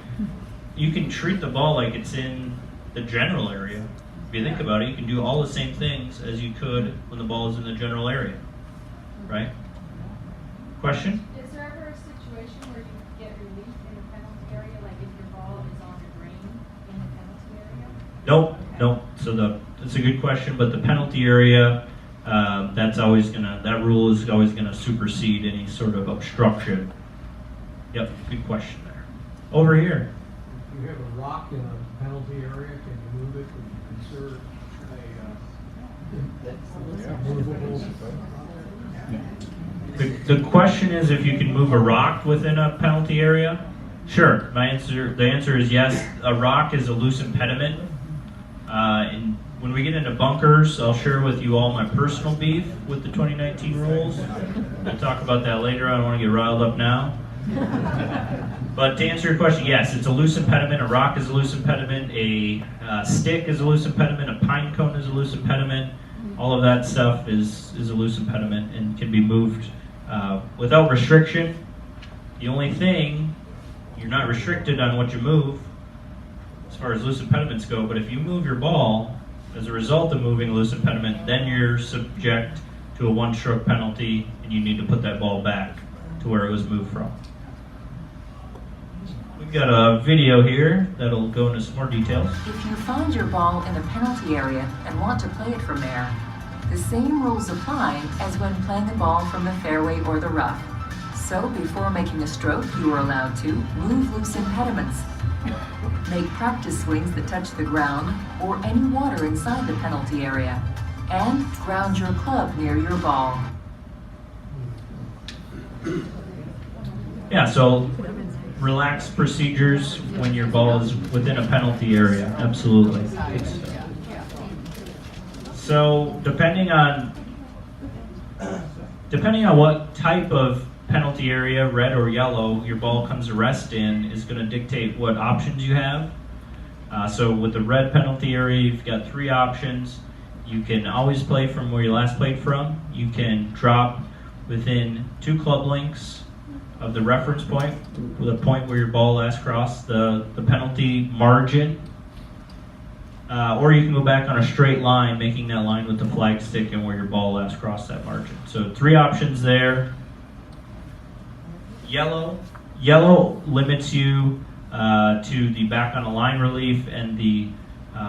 S1: you can treat the ball like it's in the general area. If you think about it, you can do all the same things as you could when the ball is in the general area, right? Question?
S13: Is there ever a situation where you get relief in the penalty area, like if your ball is on the green in the penalty area?
S1: Nope. So it's a good question, but the penalty area, that rule is always gonna supersede any sort of obstruction. Yep, good question there. Over here.
S9: If you have a rock in a penalty area, can you move it? Would you consider a movable?
S1: The question is if you can move a rock within a penalty area. Sure, the answer is yes. A rock is a loose impediment. And when we get into bunkers, I'll share with you all my personal beef with the 2019 rules. We'll talk about that later. I don't want to get riled up now. But to answer your question, yes, it's a loose impediment. A rock is a loose impediment. A stick is a loose impediment. A pine cone is a loose impediment. All of that stuff is a loose impediment and can be moved without restriction. The only thing, you're not restricted on what you move as far as loose impediments go, but if you move your ball as a result of moving a loose impediment, then you're subject to a 1-stroke penalty and you need to put that ball back to where it was moved from. We've got a video here that'll go into some more details.
S3: If you find your ball in a penalty area and want to play it from there, the same rules apply as when playing the ball from the fairway or the rough. So before making a stroke, you are allowed to move loose impediments, make practice swings that touch the ground or any water inside the penalty area, and ground your club near your ball.
S1: Yeah, so relaxed procedures when your ball is within a penalty area, absolutely. So depending on what type of penalty area, red or yellow, your ball comes to rest in is going to dictate what options you have. So with the red penalty area, you've got 3 options. You can always play from where you last played from. You can drop within 2 club lengths of the reference point, with a point where your ball last crossed the penalty margin. Or you can go back on a straight line, making that line with the flag stick and where your ball last crossed that margin. So 3 options there. Yellow limits you to the back on the line relief and the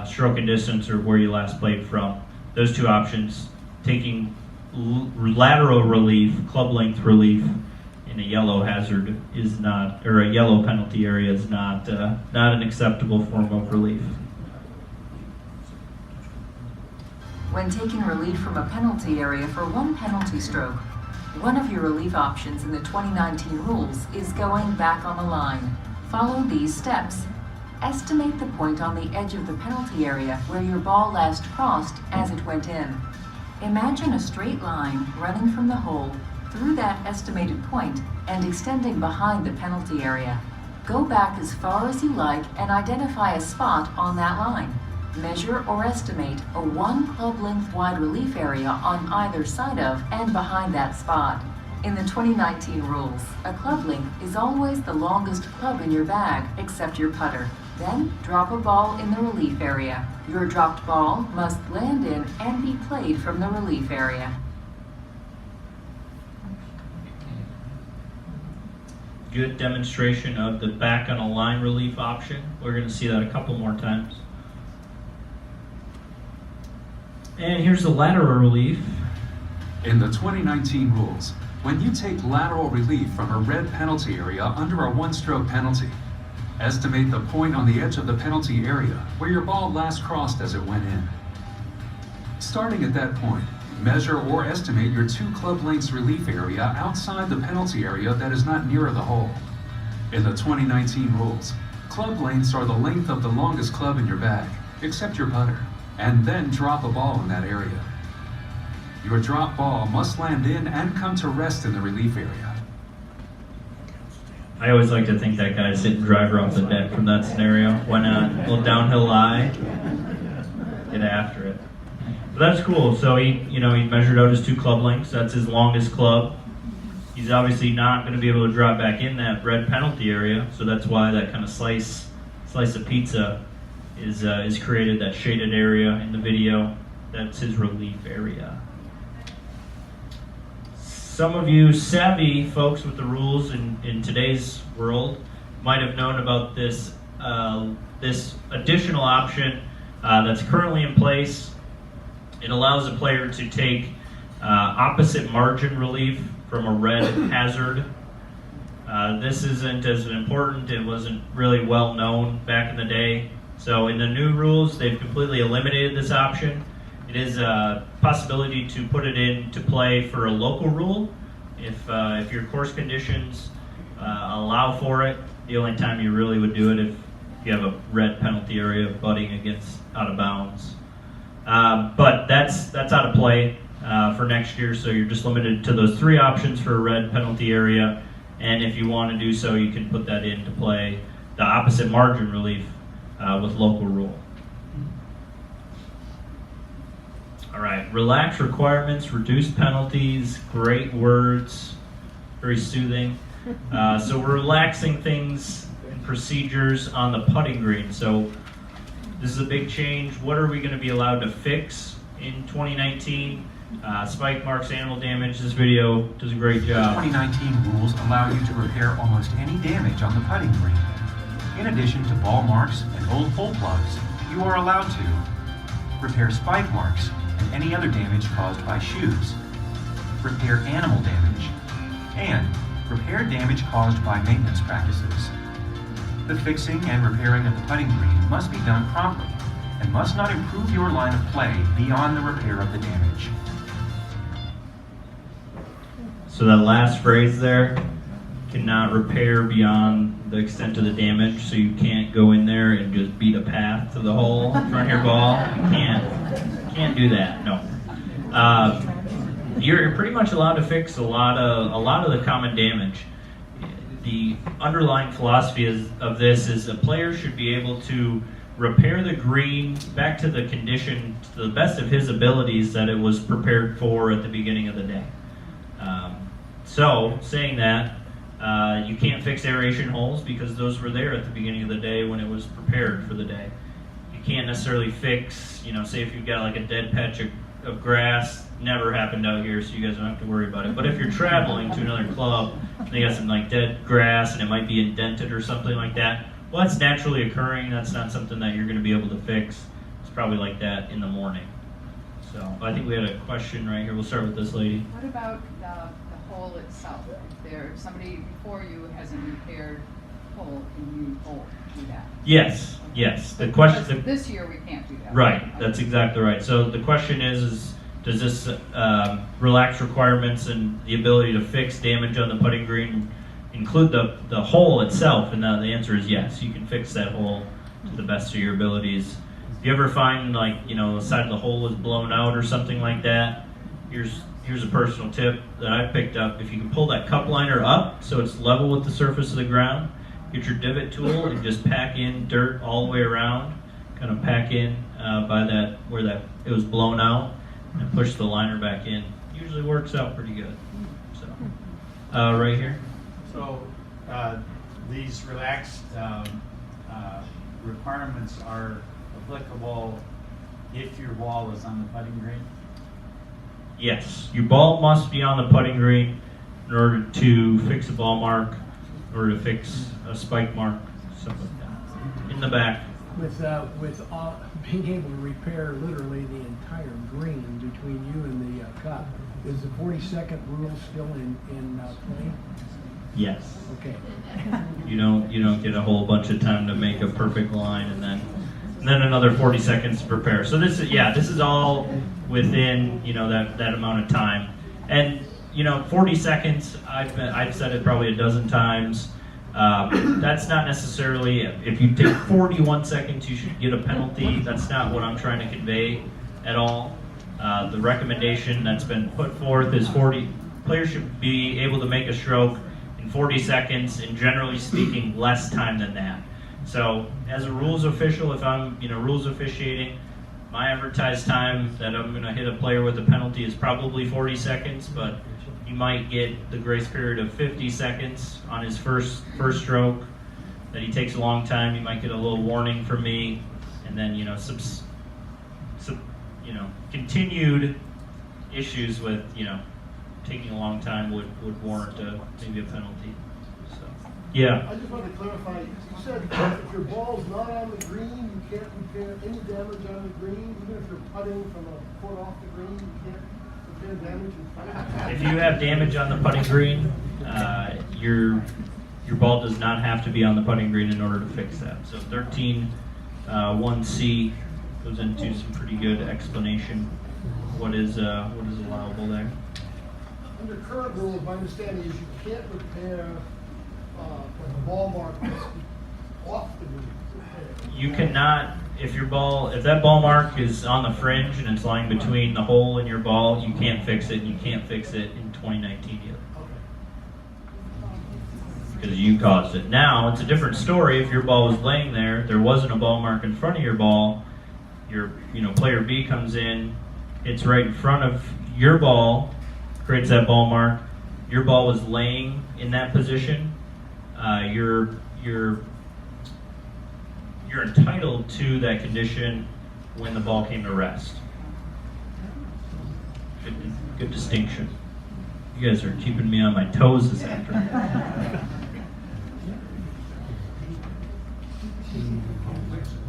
S1: stroke and distance, or where you last played from. Those two options, taking lateral relief, club length relief in a yellow hazard is not, or a yellow penalty area is not an acceptable form of relief.
S3: When taking relief from a penalty area for one penalty stroke, one of your relief options in the 2019 rules is going back on the line. Follow these steps. Estimate the point on the edge of the penalty area where your ball last crossed as it went in. Imagine a straight line running from the hole through that estimated point and extending behind the penalty area. Go back as far as you like and identify a spot on that line. Measure or estimate a 1 club length wide relief area on either side of and behind that spot. In the 2019 rules, a club length is always the longest club in your bag except your putter. Then drop a ball in the relief area. Your dropped ball must land in and be played from the relief area.
S1: Good demonstration of the back on a line relief option. We're going to see that a couple more times. And here's the lateral relief.
S5: In the 2019 rules, when you take lateral relief from a red penalty area under a one-stroke penalty, estimate the point on the edge of the penalty area where your ball last crossed as it went in. Starting at that point, measure or estimate your 2 club lengths relief area outside the penalty area that is not nearer the hole. In the 2019 rules, club lengths are the length of the longest club in your bag, except your putter, and then drop a ball in that area. Your drop ball must land in and come to rest in the relief area.
S1: I always like to think that guy's hitting driver off the deck from that scenario. Why not? A little downhill lie, get after it. But that's cool. So he measured out his 2 club lengths. That's his longest club. He's obviously not going to be able to drop back in that red penalty area. So that's why that kind of slice of pizza is created. That shaded area in the video. That's his relief area. Some of you savvy folks with the rules in today's world might have known about this this additional option that's currently in place. It allows a player to take opposite margin relief from a red hazard. This isn't as important. It wasn't really well known back in the day. So in the new rules, they've completely eliminated this option. It is a possibility to put it into play for a local rule if your course conditions allow for it. The only time you really would do it if you have a red penalty area butting against out of bounds. But that's out of play for next year, so you're just limited to those 3 options for a red penalty area. And if you want to do so, you can put that into play, the opposite margin relief with local rule. All right, relax requirements, reduce penalties, great words, very soothing. So we're relaxing things and procedures on the putting green. So this is a big change. What are we going to be allowed to fix in 2019? Spike marks, animal damage. This video does a great job.
S15: The 2019 rules allow you to repair almost any damage on the putting green. In addition to ball marks and old hole plugs, you are allowed to repair spike marks and any other damage caused by shoes, repair animal damage, and repair damage caused by maintenance practices. The fixing and repairing of the putting green must be done promptly and must not improve your line of play beyond the repair of the damage.
S1: So that last phrase there, cannot repair beyond the extent of the damage, so you can't go in there and just beat a path to the hole in front of your ball. You can't do that, no. You're pretty much allowed to fix a lot of the common damage. The underlying philosophy of this is a player should be able to repair the green back to the condition to the best of his abilities that it was prepared for at the beginning of the day. So, saying that, you can't fix aeration holes because those were there at the beginning of the day when it was prepared for the day. You can't necessarily fix, say if you've got like a dead patch of grass, never happened out here, so you guys don't have to worry about it. But if you're traveling to another club, and they got some like dead grass and it might be indented or something like that, Well, that's naturally occurring. That's not something that you're going to be able to fix. It's probably like that in the morning. So I think we had a question right here. We'll start with this lady.
S7: What about the hole itself? If somebody before you has a repaired hole, can you do that?
S1: Yes, yes. The question.
S7: Because this year we can't do that.
S1: Right. That's exactly right. So the question is does this relax requirements and the ability to fix damage on the putting green include the hole itself? And the answer is yes. You can fix that hole to the best of your abilities. If you ever find, like, you know, the side of the hole is blown out or something like that, here's a personal tip that I picked up. If you can pull that cup liner up so it's level with the surface of the ground, get your divot tool and just pack in dirt all the way around, kind of pack in by that where that it was blown out, and push the liner back in. Usually works out pretty good. So right here.
S6: So these relaxed requirements are applicable if your ball is on the putting green?
S1: Yes, your ball must be on the putting green in order to fix a ball mark, in order to fix a spike mark, something like that. In the back.
S9: With being able to repair literally the entire green between you and the cup, is the 40-second rule still in play?
S1: Yes.
S9: Okay.
S1: You don't get a whole bunch of time to make a perfect line and then another 40 seconds to prepare. So this is all within, you know, that amount of time. And, you know, 40 seconds, I've said it probably a dozen times. That's not necessarily, if you take 41 seconds, you should get a penalty. That's not what I'm trying to convey at all. The recommendation that's been put forth is players should be able to make a stroke in 40 seconds, and generally speaking, less time than that. So as a rules official, if I'm rules officiating, my advertised time that I'm going to hit a player with a penalty is probably 40 seconds, but he might get the grace period of 50 seconds on his first stroke. That he takes a long time, he might get a little warning from me, and then continued issues with taking a long time would warrant maybe a penalty. So yeah.
S11: I just wanted to clarify. You said if your ball's not on the green, you can't repair any damage on the green. Even if you're putting from a foot off the green, you can't repair damage in front.
S1: If you have damage on the putting green, your ball does not have to be on the putting green in order to fix that. So 13.1C goes into some pretty good explanation what is allowable there.
S11: Under current rules, my understanding is you can't repair when the ball mark is off the green.
S1: You cannot, if that ball mark is on the fringe and it's lying between the hole and your ball, you can't fix it, and you can't fix it in 2019 either. Because you caused it. Now, it's a different story. If your ball was laying there wasn't a ball mark in front of your ball, player B comes in, it's right in front of your ball, creates that ball mark, your ball was laying in that position, you're entitled to that condition when the ball came to rest. Good distinction. You guys are keeping me on my toes this afternoon.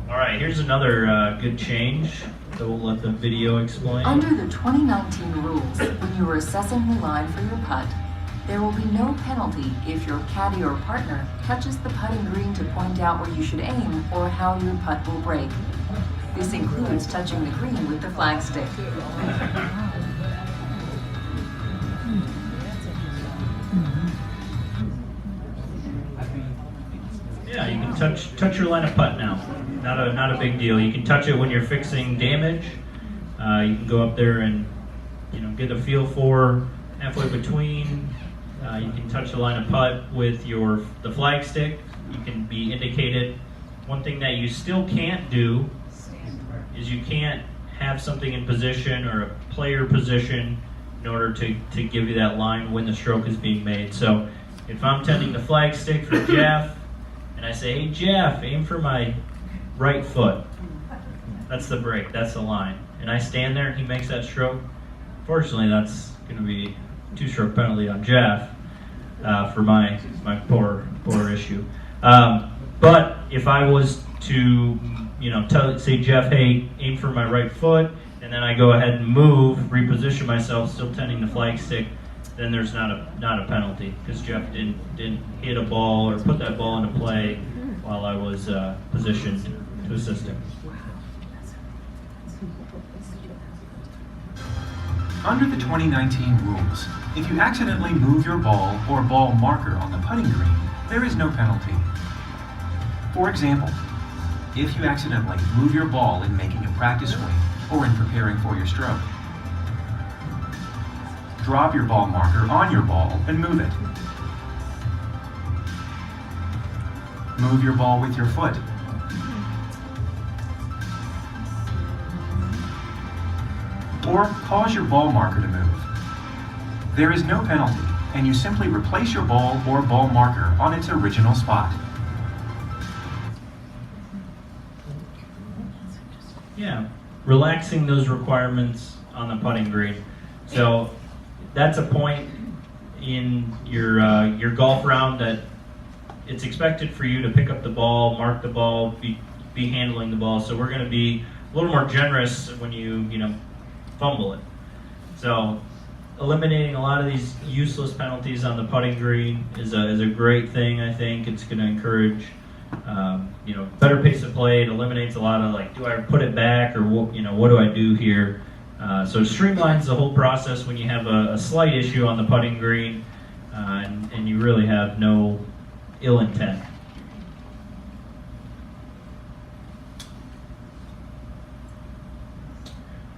S1: All right, here's another good change that we'll let the video explain.
S3: Under the 2019 rules, when you are assessing the line for your putt, there will be no penalty if your caddy or partner touches the putting green to point out where you should aim or how your putt will break. This includes touching the green with the flagstick.
S1: Yeah, you can touch your line of putt now. Not a big deal. You can touch it when you're fixing damage. You can go up there and get a feel for halfway between. You can touch the line of putt with the flag stick. You can be indicated. One thing that you still can't do is you can't have something in position or a player position in order to give you that line when the stroke is being made. So if I'm tending the flag stick for Jeff and I say, hey Jeff, aim for my right foot. That's the break, that's the line. And I stand there and he makes that stroke. Fortunately, that's going to be a 2-stroke penalty on Jeff for my poor issue. But if I was to, say Jeff, hey, aim for my right foot, and then I go ahead and move, reposition myself, still tending the flag stick, then there's not a penalty because Jeff didn't hit a ball or put that ball into play while I was positioned to assist him.
S15: Under the 2019 rules, if you accidentally move your ball or ball marker on the putting green, there is no penalty. For example, if you accidentally move your ball in making a practice swing or in preparing for your stroke, drop your ball marker on your ball and move it. Move your ball with your foot. Or cause your ball marker to move. There is no penalty, and you simply replace your ball or ball marker on its original spot.
S1: Yeah, relaxing those requirements on the putting green. So that's a point in your golf round that it's expected for you to pick up the ball, mark the ball, be handling the ball. So we're going to be a little more generous when you fumble it. So eliminating a lot of these useless penalties on the putting green is a great thing. I think it's going to encourage better pace of play. It eliminates a lot of do I put it back or what do I do here? So it streamlines the whole process when you have a slight issue on the putting green and you really have no ill intent.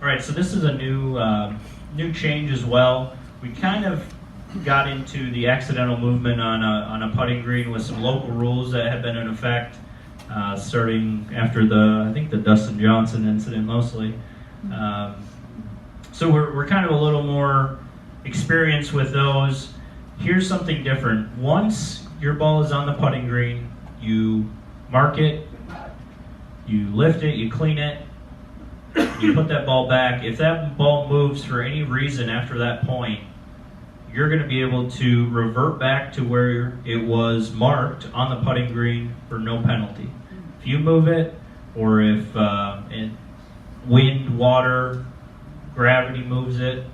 S1: All right, so this is a new change as well. We kind of got into the accidental movement on a putting green with some local rules that have been in effect starting after the Dustin Johnson incident mostly. So we're kind of a little more experienced with those. Here's something different. Once your ball is on the putting green, you mark it, you lift it, you clean it, you put that ball back. If that ball moves for any reason after that point, you're going to be able to revert back to where it was marked on the putting green for no penalty. If you move it, or if wind, water, gravity moves it,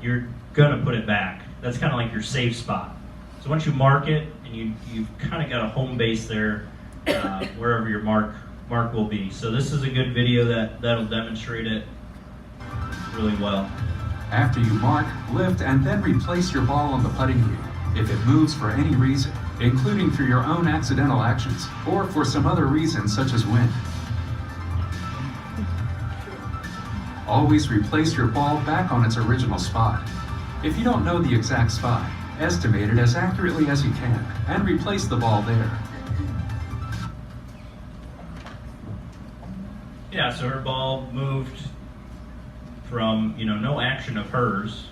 S1: you're going to put it back. That's kind of like your safe spot. So once you mark it, and you've kind of got a home base there, wherever your mark will be. So this is a good video that'll demonstrate it really well.
S5: After you mark, lift, and then replace your ball on the putting green, if it moves for any reason, including for your own accidental actions, or for some other reason such as wind, always replace your ball back on its original spot. If you don't know the exact spot, estimate it as accurately as you can, and replace the ball there.
S1: Yeah, so her ball moved from, no action of hers.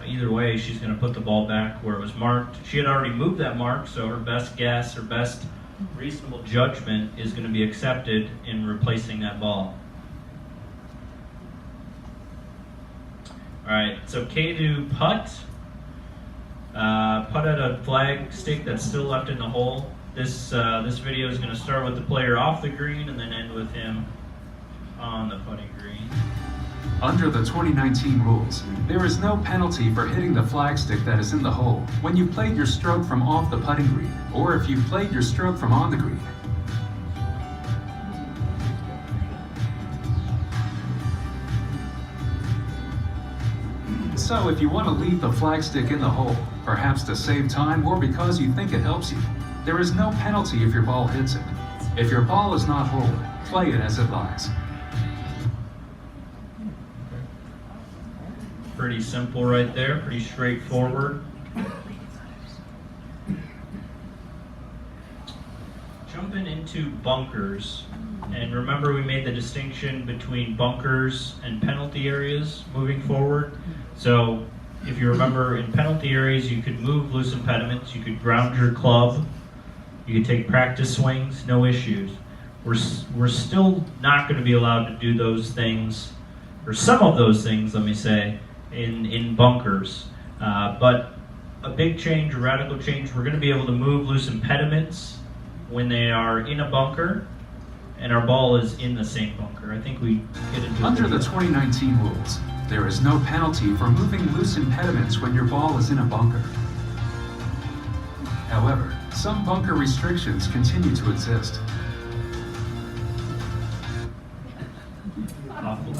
S1: Either way, she's going to put the ball back where it was marked. She had already moved that mark, so her best guess, her best reasonable judgment is going to be accepted in replacing that ball. All right, so K to putt. Putt at a flag stick that's still left in the hole. This video is going to start with the player off the green and then end with him on the putting green.
S5: Under the 2019 rules, there is no penalty for hitting the flagstick that is in the hole when you played your stroke from off the putting green, or if you played your stroke from on the green. So if you want to leave the flagstick in the hole, perhaps to save time or because you think it helps you, there is no penalty if your ball hits it. If your ball is not holed, play it as it lies.
S1: Pretty simple right there, pretty straightforward. Jumping into bunkers. And remember, we made the distinction between bunkers and penalty areas moving forward. So if you remember, in penalty areas, you could move loose impediments, you could ground your club, you could take practice swings, no issues. We're still not going to be allowed to do those things, or some of those things, let me say, in bunkers. But a big change, a radical change, we're going to be able to move loose impediments when they are in a bunker and our ball is in the same bunker. I think we get into
S5: Under the 2019 rules, there is no penalty for moving loose impediments when your ball is in a bunker. However, some bunker restrictions continue to exist.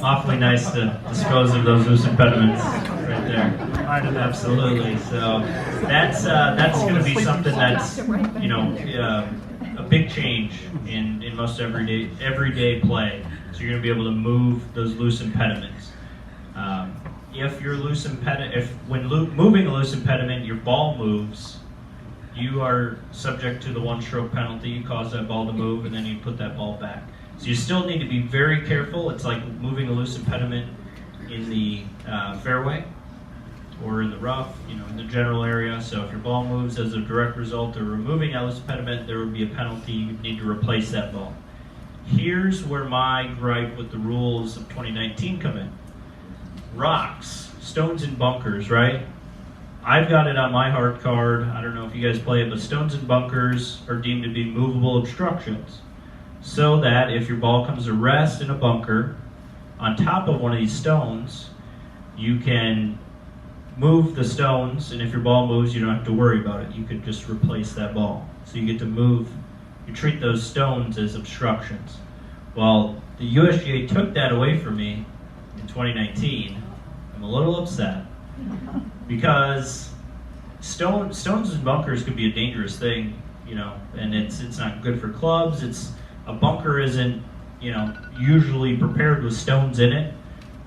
S1: Awfully nice to dispose of those loose impediments right there. Absolutely. So that's going to be something that's a big change in most everyday play. So you're going to be able to move those loose impediments. If you're moving a loose impediment, your ball moves, you are subject to the 1-stroke penalty. You cause that ball to move, and then you put that ball back. So you still need to be very careful. It's like moving a loose impediment in the fairway or in the rough, in the general area. So if your ball moves as a direct result of removing a loose impediment, there would be a penalty. You need to replace that ball. Here's where my gripe with the rules of 2019 come in. Rocks, stones and bunkers, right? I've got it on my hard card. I don't know if you guys play it, but stones and bunkers are deemed to be movable obstructions. So that if your ball comes to rest in a bunker on top of one of these stones, you can move the stones, and if your ball moves, you don't have to worry about it. You could just replace that ball. So you get to move, you treat those stones as obstructions. Well, the USGA took that away from me in 2019. I'm a little upset because stones and bunkers could be a dangerous thing, and it's not good for clubs. A bunker isn't, usually prepared with stones in it.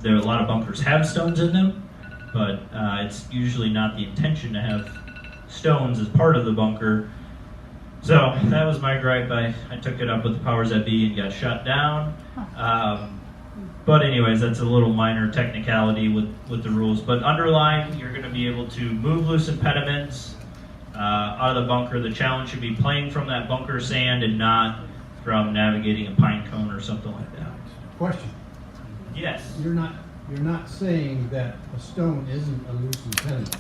S1: A lot of bunkers have stones in them, but it's usually not the intention to have stones as part of the bunker. So that was my gripe. I took it up with the powers that be and got shut down. But anyways, that's a little minor technicality with the rules. But underline, you're going to be able to move loose impediments out of the bunker. The challenge should be playing from that bunker sand and not from navigating a pine cone or something like that.
S10: Question.
S1: Yes.
S10: You're not saying that a stone isn't a loose impediment.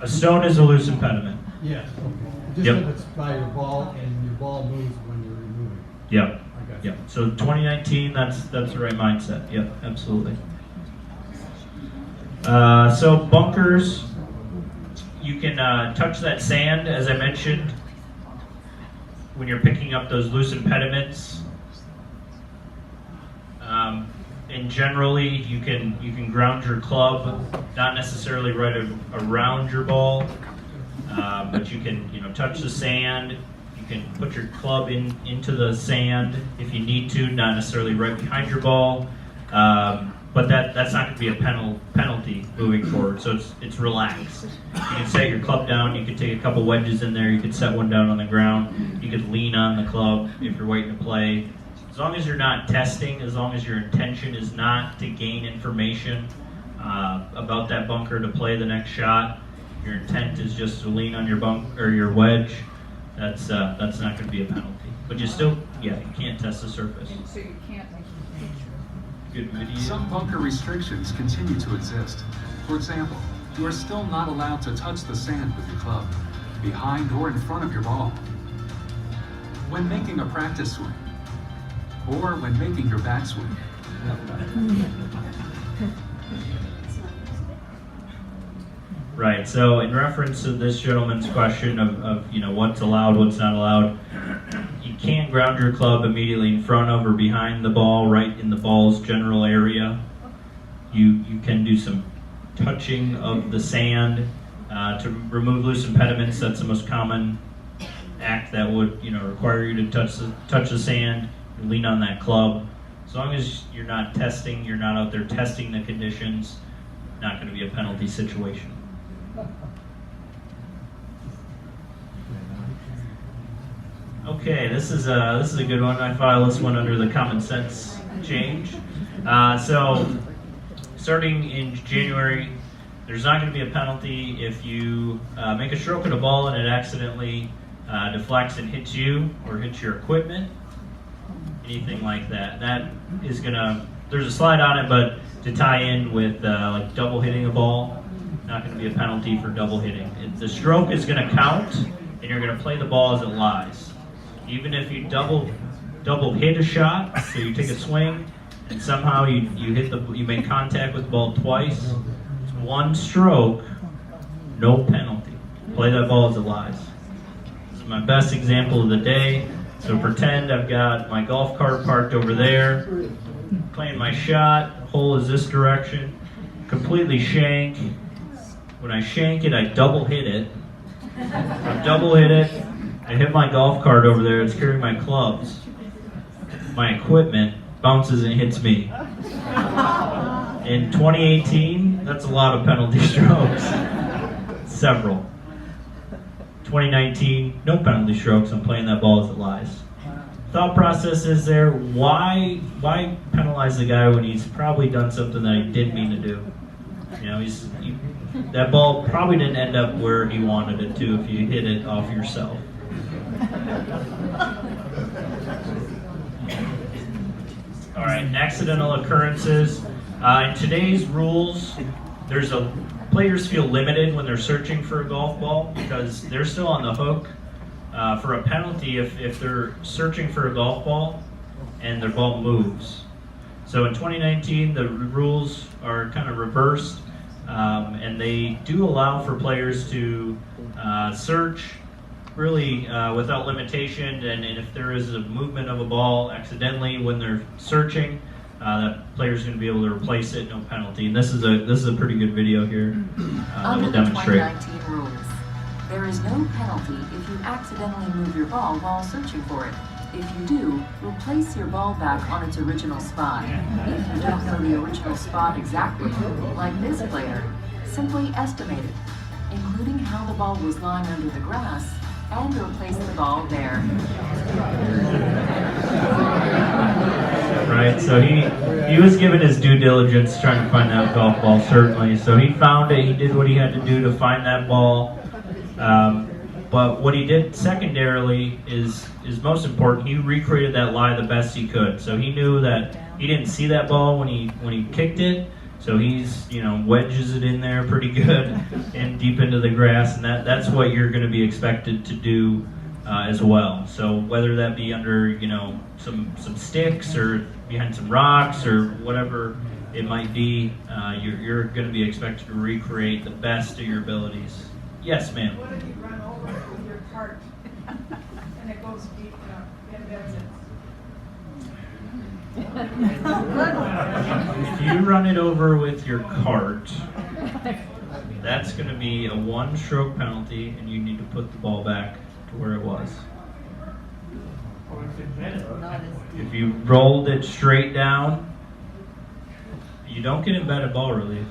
S1: A stone is a loose impediment.
S10: Yes. Okay. Just if it's by your ball and your ball moves when you're removing.
S1: Yep.
S10: I got you.
S1: Yep. So 2019, that's the right mindset. Yep, absolutely. So bunkers, you can touch that sand, as I mentioned, when you're picking up those loose impediments. And generally, you can ground your club, not necessarily right around your ball, but you can touch the sand. You can put your club into the sand if you need to, not necessarily right behind your ball. But that's not going to be a penalty moving forward. So it's relaxed. You can set your club down. You can take a couple wedges in there. You can set one down on the ground. You could lean on the club if you're waiting to play. As long as you're not testing, as long as your intention is not to gain information about that bunker to play the next shot, your intent is just to lean on your your wedge. That's not going to be a penalty. But you can't test the surface.
S7: And so you can't take a picture.
S1: Good video.
S5: Some bunker restrictions continue to exist. For example, you are still not allowed to touch the sand with your club, behind or in front of your ball. When making a practice swing, or when making your backswing.
S1: Right, so in reference to this gentleman's question of what's allowed, what's not allowed, you can't ground your club immediately in front of or behind the ball, right in the ball's general area. You can do some touching of the sand to remove loose impediments. That's the most common act that would require you to touch the sand, lean on that club. As long as you're not testing, you're not out there testing the conditions, not going to be a penalty situation. Okay, this is a good one. I file this one under the common sense change. So starting in January, there's not going to be a penalty if you make a stroke at a ball and it accidentally deflects and hits you or hits your equipment, anything like that. That is there's a slide on it, but to tie in with like double hitting a ball, not going to be a penalty for double hitting. The stroke is going to count, and you're going to play the ball as it lies. Even if you double hit a shot, so you take a swing, and somehow you make contact with the ball twice, it's one stroke, no penalty. Play that ball as it lies. This is my best example of the day. So pretend I've got my golf cart parked over there, playing my shot, hole is this direction, completely shank. When I shank it, I double hit it. I hit my golf cart over there, it's carrying my clubs. My equipment bounces and hits me. In 2018, that's a lot of penalty strokes. Several. 2019, no penalty strokes, I'm playing that ball as it lies. Thought process is there, why penalize the guy when he's probably done something that he didn't mean to do? You know, that ball probably didn't end up where he wanted it to if you hit it off yourself. All right, accidental occurrences. In today's rules, players feel limited when they're searching for a golf ball because they're still on the hook for a penalty if they're searching for a golf ball and their ball moves. So in 2019, the rules are kind of reversed, and they do allow for players to search really without limitation, and if there is a movement of a ball accidentally when they're searching, that player's going to be able to replace it, no penalty. And this is a pretty good video here that
S3: Under
S1: will
S3: the
S1: demonstrate.
S3: 2019 rules, there is no penalty if you accidentally move your ball while searching for it. If you do, replace your ball back on its original spot. If you don't know the original spot exactly, like this player, simply estimate it, including how the ball was lying under the grass, and replace the ball there.
S1: Right, so he was given his due diligence trying to find that golf ball, certainly. So he found it, he did what he had to do to find that ball. But what he did secondarily is most important. He recreated that lie the best he could. So he knew that he didn't see that ball when he kicked it. So he's, wedges it in there pretty good and deep into the grass, and that's what you're going to be expected to do as well. So whether that be under, some sticks or behind some rocks or whatever it might be, you're going to be expected to recreate the best of your abilities. Yes, ma'am.
S19: What if you run over it with your cart and it goes deep and that's it?
S1: If you run it over with your cart, that's going to be a one-stroke penalty, and you need to put the ball back to where it was. If you rolled it straight down, you don't get embedded ball relief.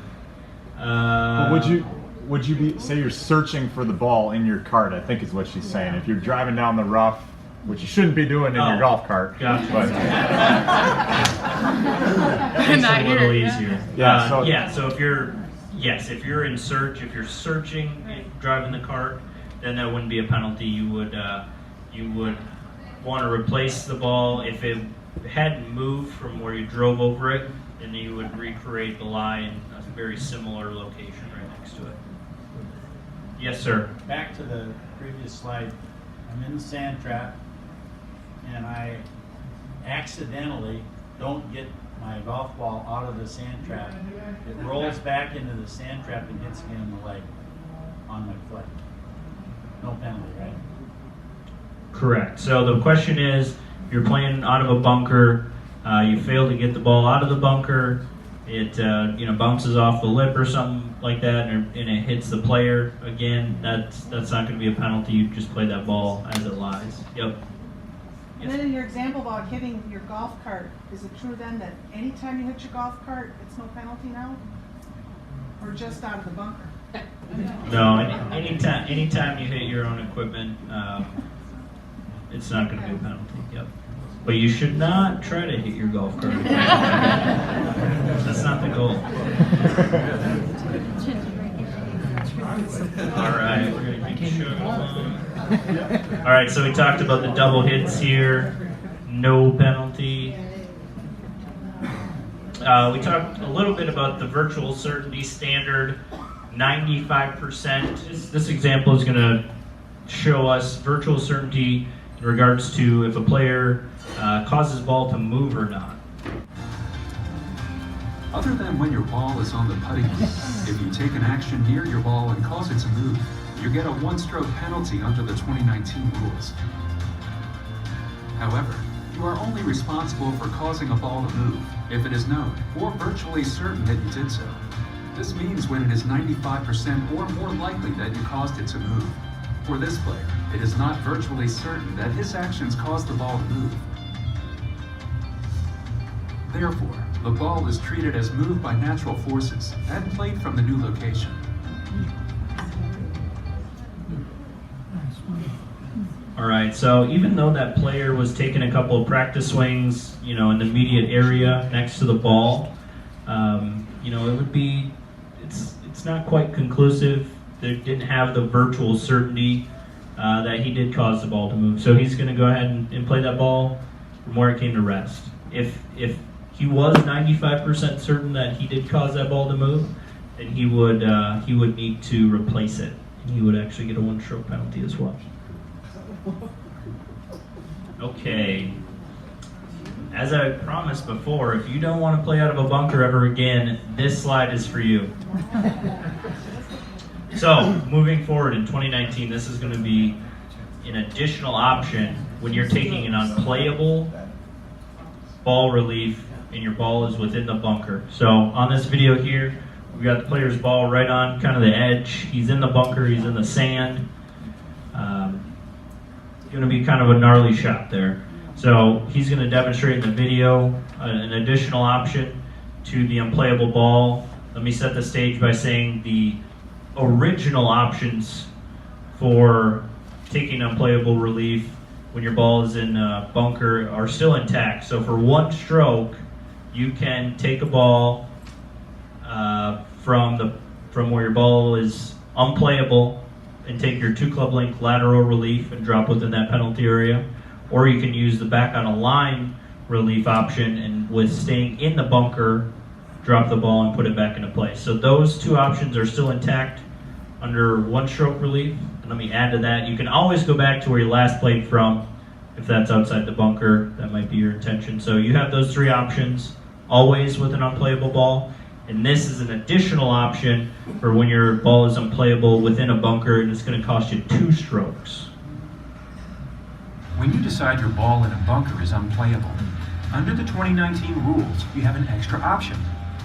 S2: But would you be, say you're searching for the ball in your cart, I think is what she's saying. If you're driving down the rough, which you shouldn't be doing in your golf cart.
S1: Gotcha.
S2: But
S1: it's a little easier.
S2: Yeah.
S1: So if you're in search, if you're searching and driving the cart, then that wouldn't be a penalty. You would want to replace the ball. If it hadn't moved from where you drove over it, then you would recreate the lie in a very similar location right next to it. Yes, sir.
S6: Back to the previous slide. I'm in the sand trap, and I accidentally don't get my golf ball out of the sand trap. It rolls back into the sand trap and hits me in the leg on my foot. No penalty, right?
S1: Correct. So the question is, you're playing out of a bunker, you fail to get the ball out of the bunker, it bounces off the lip or something like that, and it hits the player. Again, that's not going to be a penalty. You just play that ball as it lies. Yep.
S19: And then in your example about hitting your golf cart, is it true then that anytime you hit your golf cart, it's no penalty now? Or just out of the bunker?
S1: No, anytime you hit your own equipment, it's not going to be a penalty. Yep. But you should not try to hit your golf cart. That's not the goal. All right, we're going to keep chugging along. All right, so we talked about the double hits here. No penalty. We talked a little bit about the virtual certainty standard, 95%. This example is going to show us virtual certainty in regards to if a player causes ball to move or not.
S5: Other than when your ball is on the putting green, if you take an action near your ball and cause it to move, you get a one-stroke penalty under the 2019 rules. However, you are only responsible for causing a ball to move if it is known or virtually certain that you did so. This means when it is 95% or more likely that you caused it to move. For this player, it is not virtually certain that his actions caused the ball to move. Therefore, the ball is treated as moved by natural forces and played from the new location.
S1: All right, so even though that player was taking a couple of practice swings, you know, in the immediate area next to the ball, you know, it would be, it's not quite conclusive. They didn't have the virtual certainty that he did cause the ball to move. So he's going to go ahead and play that ball from where it came to rest. If he was 95% certain that he did cause that ball to move, then he would need to replace it, and he would actually get a one-stroke penalty as well. Okay. As I promised before, if you don't want to play out of a bunker ever again, this slide is for you. So, moving forward in 2019, this is going to be an additional option when you're taking an unplayable ball relief and your ball is within the bunker. So, on this video here, we've got the player's ball right on kind of the edge. He's in the bunker, he's in the sand. Going to be kind of a gnarly shot there. So he's going to demonstrate in the video an additional option to the unplayable ball. Let me set the stage by saying the original options for taking unplayable relief when your ball is in a bunker are still intact. So for one stroke, you can take a ball from where your ball is unplayable and take your 2 club length lateral relief and drop within that penalty area. Or you can use the back on a line relief option and with staying in the bunker, drop the ball and put it back into place. So those 2 options are still intact under one stroke relief. And let me add to that, you can always go back to where you last played from if that's outside the bunker. That might be your intention. So you have those 3 options always with an unplayable ball. And this is an additional option for when your ball is unplayable within a bunker, and it's going to cost you 2 strokes.
S15: When you decide your ball in a bunker is unplayable, under the 2019 rules, you have an extra option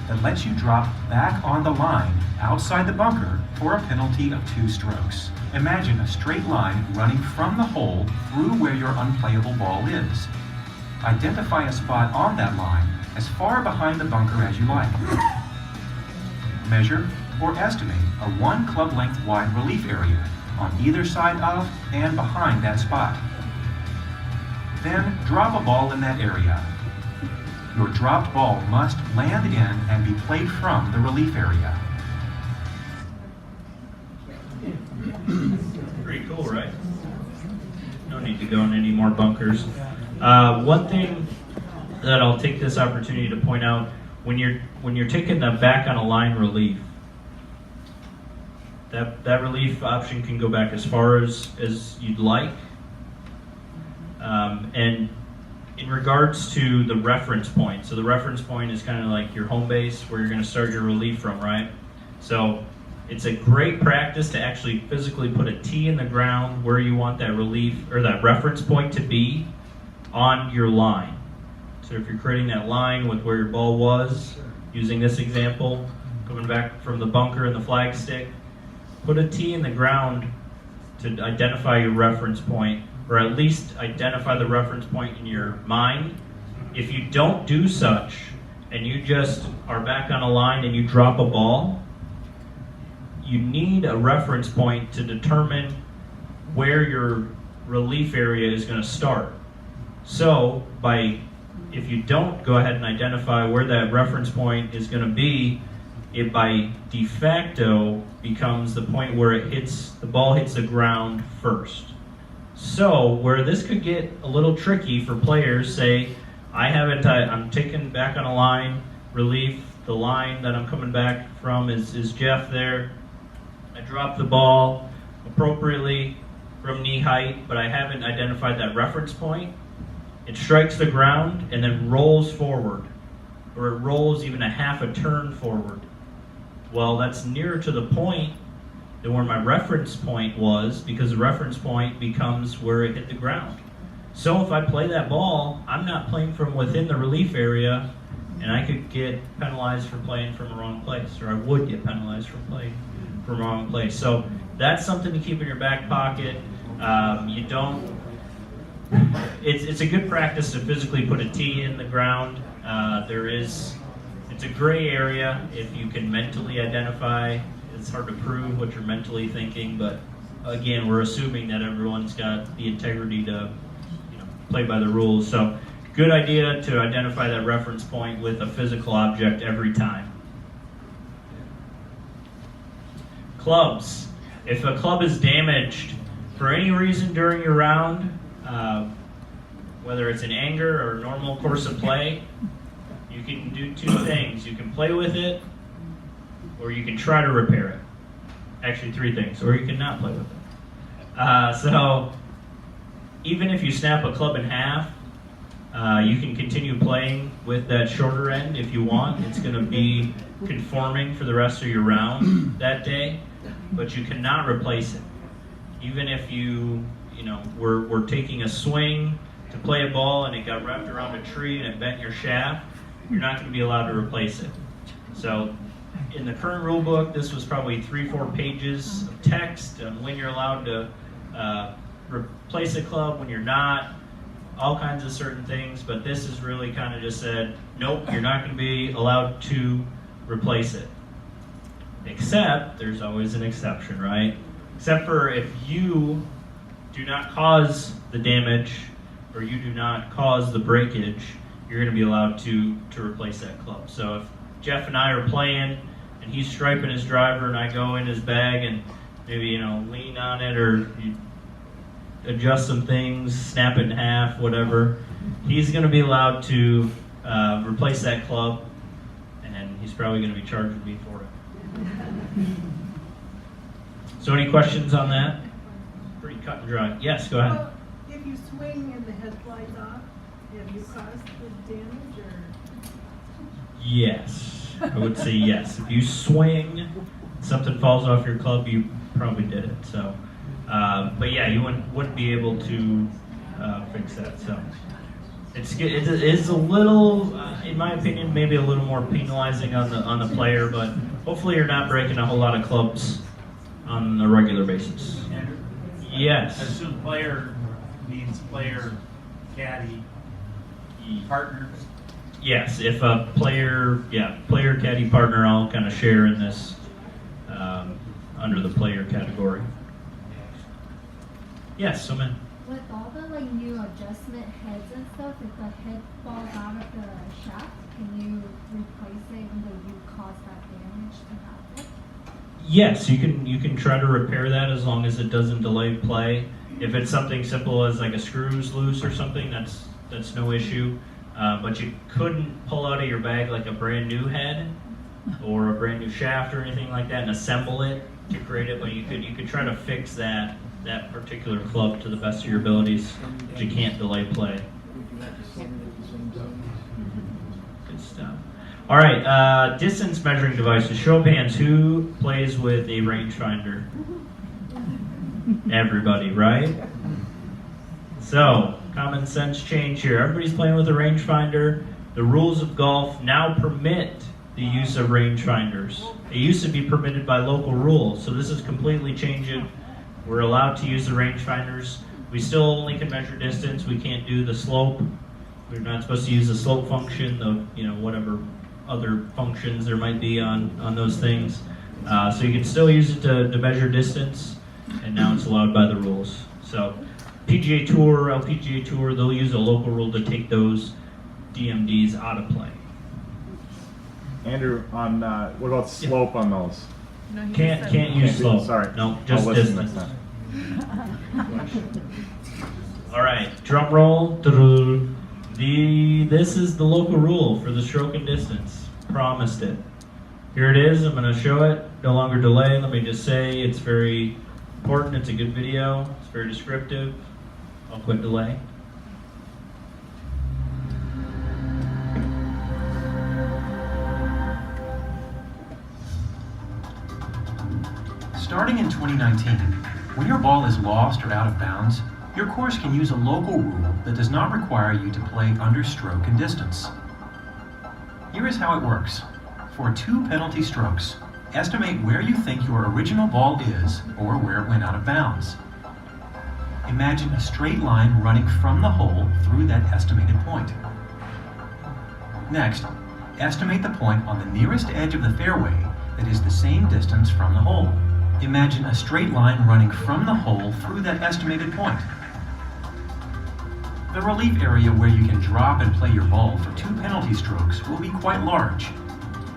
S15: that lets you drop back on the line outside the bunker for a penalty of 2 strokes. Imagine a straight line running from the hole through where your unplayable ball is. Identify a spot on that line as far behind the bunker as you like. Measure or estimate a 1 club length wide relief area on either side of and behind that spot. Then drop a ball in that area. Your dropped ball must land in and be played from the relief area.
S1: Pretty cool, right? No need to go in any more bunkers. One thing that I'll take this opportunity to point out, when you're taking the back on a line relief, that relief option can go back as far as you'd like. And in regards to the reference point, so the reference point is kind of like your home base where you're going to start your relief from, right? So it's a great practice to actually physically put a tee in the ground where you want that relief or that reference point to be on your line. So if you're creating that line with where your ball was, using this example, coming back from the bunker and the flag stick, put a tee in the ground to identify your reference point, or at least identify the reference point in your mind. If you don't do such, and you just are back on a line and you drop a ball, you need a reference point to determine where your relief area is going to start. So, if you don't go ahead and identify where that reference point is going to be, it by de facto becomes the point where the ball hits the ground first. So, where this could get a little tricky for players, say, I'm taking back on a line relief, the line that I'm coming back from is Jeff there. I drop the ball appropriately, from knee height, but I haven't identified that reference point. It strikes the ground and then rolls forward, or it rolls even a half a turn forward. Well, that's nearer to the point than where my reference point was, because the reference point becomes where it hit the ground. So if I play that ball, I'm not playing from within the relief area, and I could get penalized for playing from the wrong place, or I would get penalized for playing from the wrong place. So that's something to keep in your back pocket. You don't. It's a good practice to physically put a tee in the ground. It's a gray area if you can mentally identify. It's hard to prove what you're mentally thinking, but again, we're assuming that everyone's got the integrity to, play by the rules. So, good idea to identify that reference point with a physical object every time. Clubs. If a club is damaged for any reason during your round, whether it's in anger or normal course of play, you can do two things. You can play with it, or you can try to repair it. Actually, three things. Or you can not play with it. So, even if you snap a club in half, you can continue playing with that shorter end if you want. It's going to be conforming for the rest of your round that day, but you cannot replace it. Even if you were taking a swing to play a ball and it got wrapped around a tree and it bent your shaft, you're not going to be allowed to replace it. So in the current rule book, this was probably 3-4 pages of text on when you're allowed to replace a club, when you're not, all kinds of certain things, but this is really kind of just said, nope, you're not going to be allowed to replace it. Except, there's always an exception, right? Except for if you do not cause the damage, or you do not cause the breakage, you're going to be allowed to replace that club. So if Jeff and I are playing, and he's striping his driver, and I go in his bag and maybe lean on it, or you adjust some things, snap it in half, whatever, he's going to be allowed to replace that club, and he's probably going to be charging me for it. So any questions on that? Pretty cut and dry. Yes, go ahead.
S19: Well, if you swing and the head flies off, have you caused the damage, or?
S1: Yes, I would say yes. If you swing, something falls off your club, you probably did it. So, but yeah, you wouldn't be able to fix that. So, it is a little, in my opinion, maybe a little more penalizing on the player. But hopefully, you're not breaking a whole lot of clubs on a regular basis.
S6: Andrew?
S1: Yes.
S6: I assume player means player, caddy, partner.
S1: Yes, if a player, caddy, partner, all kind of share in this under the player category. Yes, so man.
S13: With all the new adjustment heads and stuff, if the head falls out of the shaft, can you replace it even though you caused that damage to happen?
S1: Yes, you can try to repair that as long as it doesn't delay play. If it's something simple as like a screw's loose or something, that's no issue. But you couldn't pull out of your bag like a brand new head or a brand new shaft or anything like that and assemble it to create it. But you could try to fix that particular club to the best of your abilities, but you can't delay play. Good stuff. All right, distance measuring devices. Show of hands, who plays with a rangefinder? Everybody, right? So, common sense change here. Everybody's playing with a rangefinder. The rules of golf now permit the use of rangefinders. It used to be permitted by local rules, so this is completely changing. We're allowed to use the rangefinders. We still only can measure distance. We can't do the slope. We're not supposed to use the slope function, whatever other functions there might be on those things. So you can still use it to measure distance, and now it's allowed by the rules. So PGA Tour, LPGA Tour, they'll use a local rule to take those DMDs out of play.
S2: Andrew, on what about slope on those?
S19: No, he
S1: Can't
S19: just said-
S1: use slope.
S2: Sorry.
S1: No, just
S2: I'll listen
S1: distance.
S2: next time.
S1: All right, drum roll. This is the local rule for the stroke and distance. Promised it. Here it is. I'm going to show it. No longer delay. Let me just say it's very important. It's a good video. It's very descriptive. I'll quit delay.
S15: Starting in 2019, when your ball is lost or out of bounds, your course can use a local rule that does not require you to play under stroke and distance. Here is how it works. For 2 penalty strokes, estimate where you think your original ball is or where it went out of bounds. Imagine a straight line running from the hole through that estimated point. Next, estimate the point on the nearest edge of the fairway that is the same distance from the hole. Imagine a straight line running from the hole through that estimated point. The relief area where you can drop and play your ball for 2 penalty strokes will be quite large,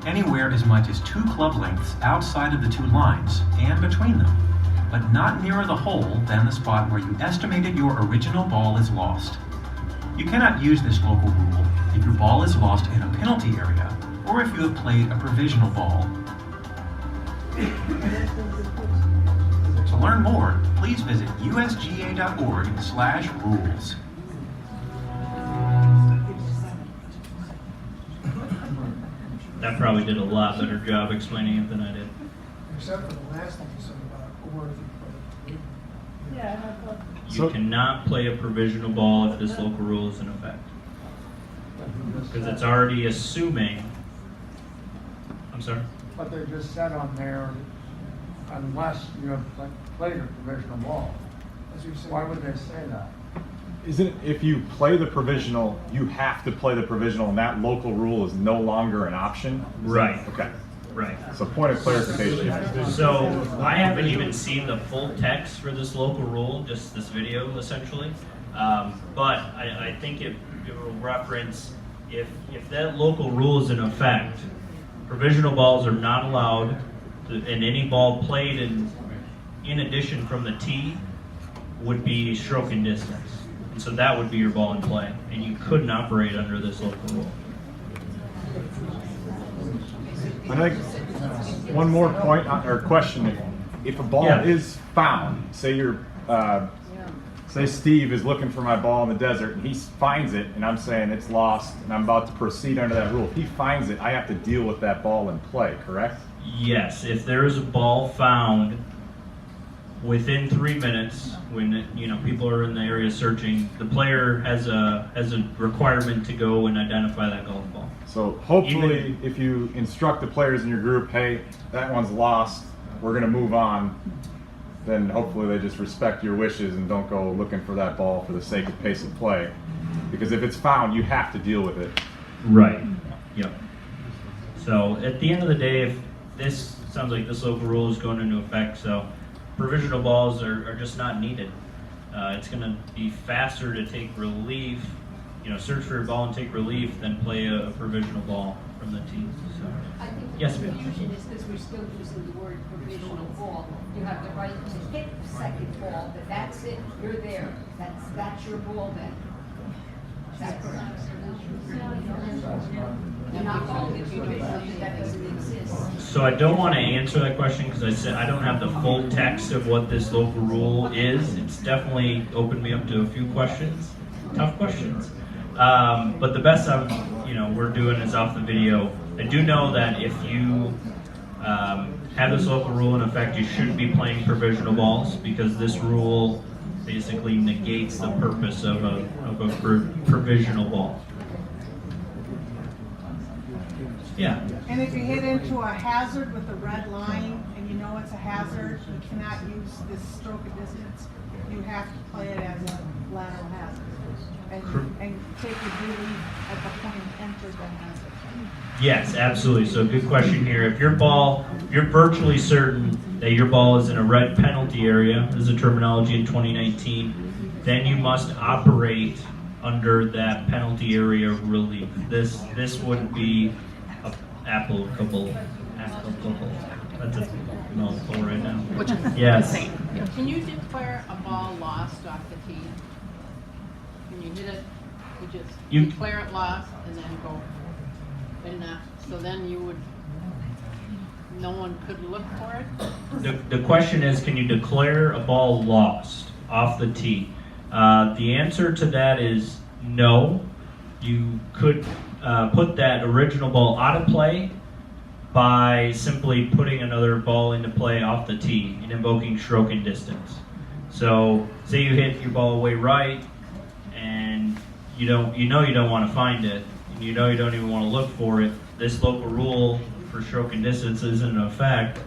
S15: anywhere as much as 2 club lengths outside of the 2 lines and between them, but not nearer the hole than the spot where you estimated your original ball is lost. You cannot use this local rule if your ball is lost in a penalty area or if you have played a provisional ball. To learn more, please visit usga.org/rules.
S1: That probably did a lot better job explaining it than I did.
S11: Except for the last thing you said about, or if you play. Yeah.
S1: You cannot play a provisional ball if this local rule is in effect. Because it's already assuming, I'm sorry?
S10: But they just said on there, unless you have played a provisional ball. Why would they say that?
S2: Isn't it, if you play the provisional, you have to play the provisional, and that local rule is no longer an option?
S1: Right.
S2: Okay.
S1: Right.
S2: So point of clarification.
S1: So I haven't even seen the full text for this local rule, just this video essentially. But I think it will reference, if that local rule is in effect, provisional balls are not allowed, and any ball played in addition from the tee would be stroke and distance. And so that would be your ball in play, and you couldn't operate under this local rule.
S2: I think one more point or question: if a ball is found, say say Steve is looking for my ball in the desert and he finds it, and I'm saying it's lost, and I'm about to proceed under that rule. If he finds it, I have to deal with that ball in play, correct?
S1: Yes, if there is a ball found within 3 minutes, when people are in the area searching, the player has a requirement to go and identify that golf ball.
S2: So hopefully, if you instruct the players in your group, hey, that one's lost, we're going to move on, then hopefully they just respect your wishes and don't go looking for that ball for the sake of pace of play. Because if it's found, you have to deal with it.
S1: Right. Yep. So at the end of the day, if this sounds like this local rule is going into effect, so provisional balls are just not needed. It's going to be faster to take relief, search for your ball and take relief than play a provisional ball from the tee. So.
S8: I think the
S1: Yes, ma'am.
S8: confusion is because we're still using the word provisional ball. You have the right to hit the second ball, but that's it, you're there. That's your ball then. Is that correct? You're not calling it provisional, that doesn't exist.
S1: So I don't want to answer that question because I said I don't have the full text of what this local rule is. It's definitely opened me up to a few questions, tough questions. But the best we're doing is off the video. I do know that if you have this local rule in effect, you shouldn't be playing provisional balls because this rule basically negates the purpose of a provisional ball. Yeah.
S19: And if you hit into a hazard with a red line and you know it's a hazard, you cannot use this stroke of distance. You have to play it as a lateral hazard. And take your relief at the point you enter the hazard.
S1: Yes, absolutely. So good question here. If you're virtually certain that your ball is in a red penalty area, this is a terminology in 2019, then you must operate under that penalty area relief. This would be applicable. That's a mouthful right now. Yes.
S20: Can you declare a ball lost off the tee? When you hit it, you declare it lost and then go. So then you would no one could look for it?
S1: The question is, can you declare a ball lost off the tee? The answer to that is no. You could put that original ball out of play by simply putting another ball into play off the tee and invoking stroke and distance. So say you hit your ball way right and you know you don't want to find it, and you don't even want to look for it. This local rule for stroke and distance isn't in effect.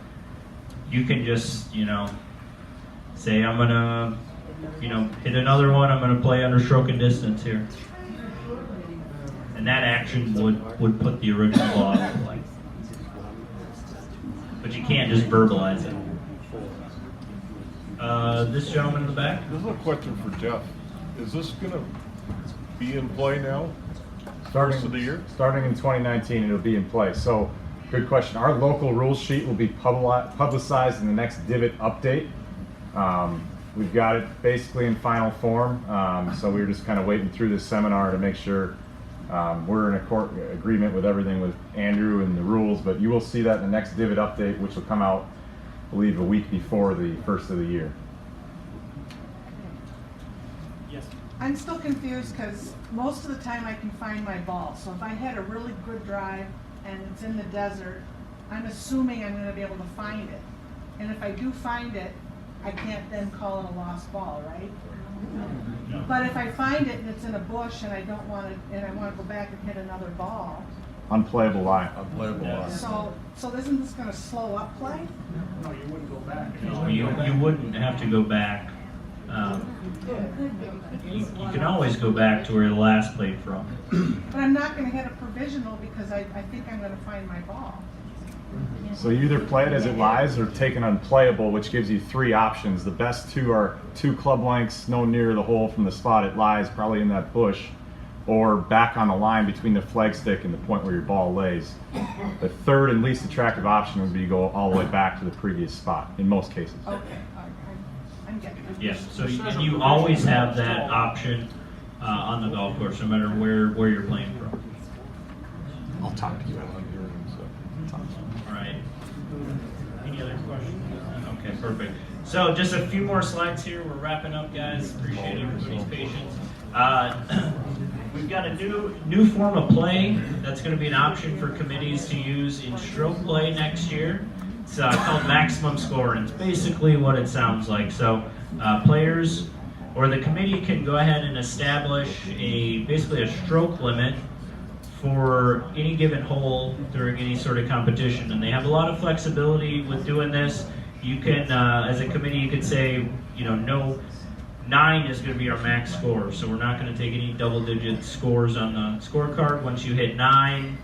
S1: You can just, say I'm gonna, hit another one, I'm gonna play under stroke and distance here. And that action would put the original ball out of play. But you can't just verbalize it. This gentleman in the back?
S21: This is a question for Jeff. Is this gonna be in play now?
S2: Starting
S21: of the year?
S2: Starting in 2019, it'll be in place. So, good question. Our local rules sheet will be publicized in the next Divot update. We've got it basically in final form. So we were just kind of waiting through this seminar to make sure we're in agreement with everything with Andrew and the rules. But you will see that in the next Divot update, which will come out, I believe, a week before the first of the year.
S1: Yes.
S19: I'm still confused because most of the time I can find my ball. So if I had a really good drive and it's in the desert, I'm assuming I'm going to be able to find it. And if I do find it, I can't then call it a lost ball, right?
S1: No.
S19: But if I find it and it's in a bush and I don't want to, and I want to go back and hit another ball,
S2: Unplayable lie.
S21: Unplayable lie.
S19: so isn't this going to slow up play?
S14: No, you wouldn't go back.
S1: No, you wouldn't have to go back. You can always go back to where the last played from.
S19: But I'm not going to hit a provisional because I think I'm going to find my ball.
S2: So you either play it as it lies or take an unplayable, which gives you three options. The best two are 2 club lengths, no nearer the hole from the spot it lies, probably in that bush, or back on the line between the flagstick and the point where your ball lays. The third and least attractive option would be to go all the way back to the previous spot, in most cases.
S19: Okay, I'm getting it.
S1: Yes, so and you always have that option on the golf course, no matter where you're playing from.
S2: I'll talk to you.
S1: All right. Any other questions? Okay, perfect. So just a few more slides here. We're wrapping up, guys. Appreciate everybody's patience. We've got a new form of play that's going to be an option for committees to use in stroke play next year. It's called maximum scoring. It's basically what it sounds like. So players or the committee can go ahead and establish basically a stroke limit for any given hole during any sort of competition, and they have a lot of flexibility with doing this. You can, as a committee, you could say, no, 9 is going to be our max score, so we're not going to take any double-digit scores on the scorecard. Once you hit 9,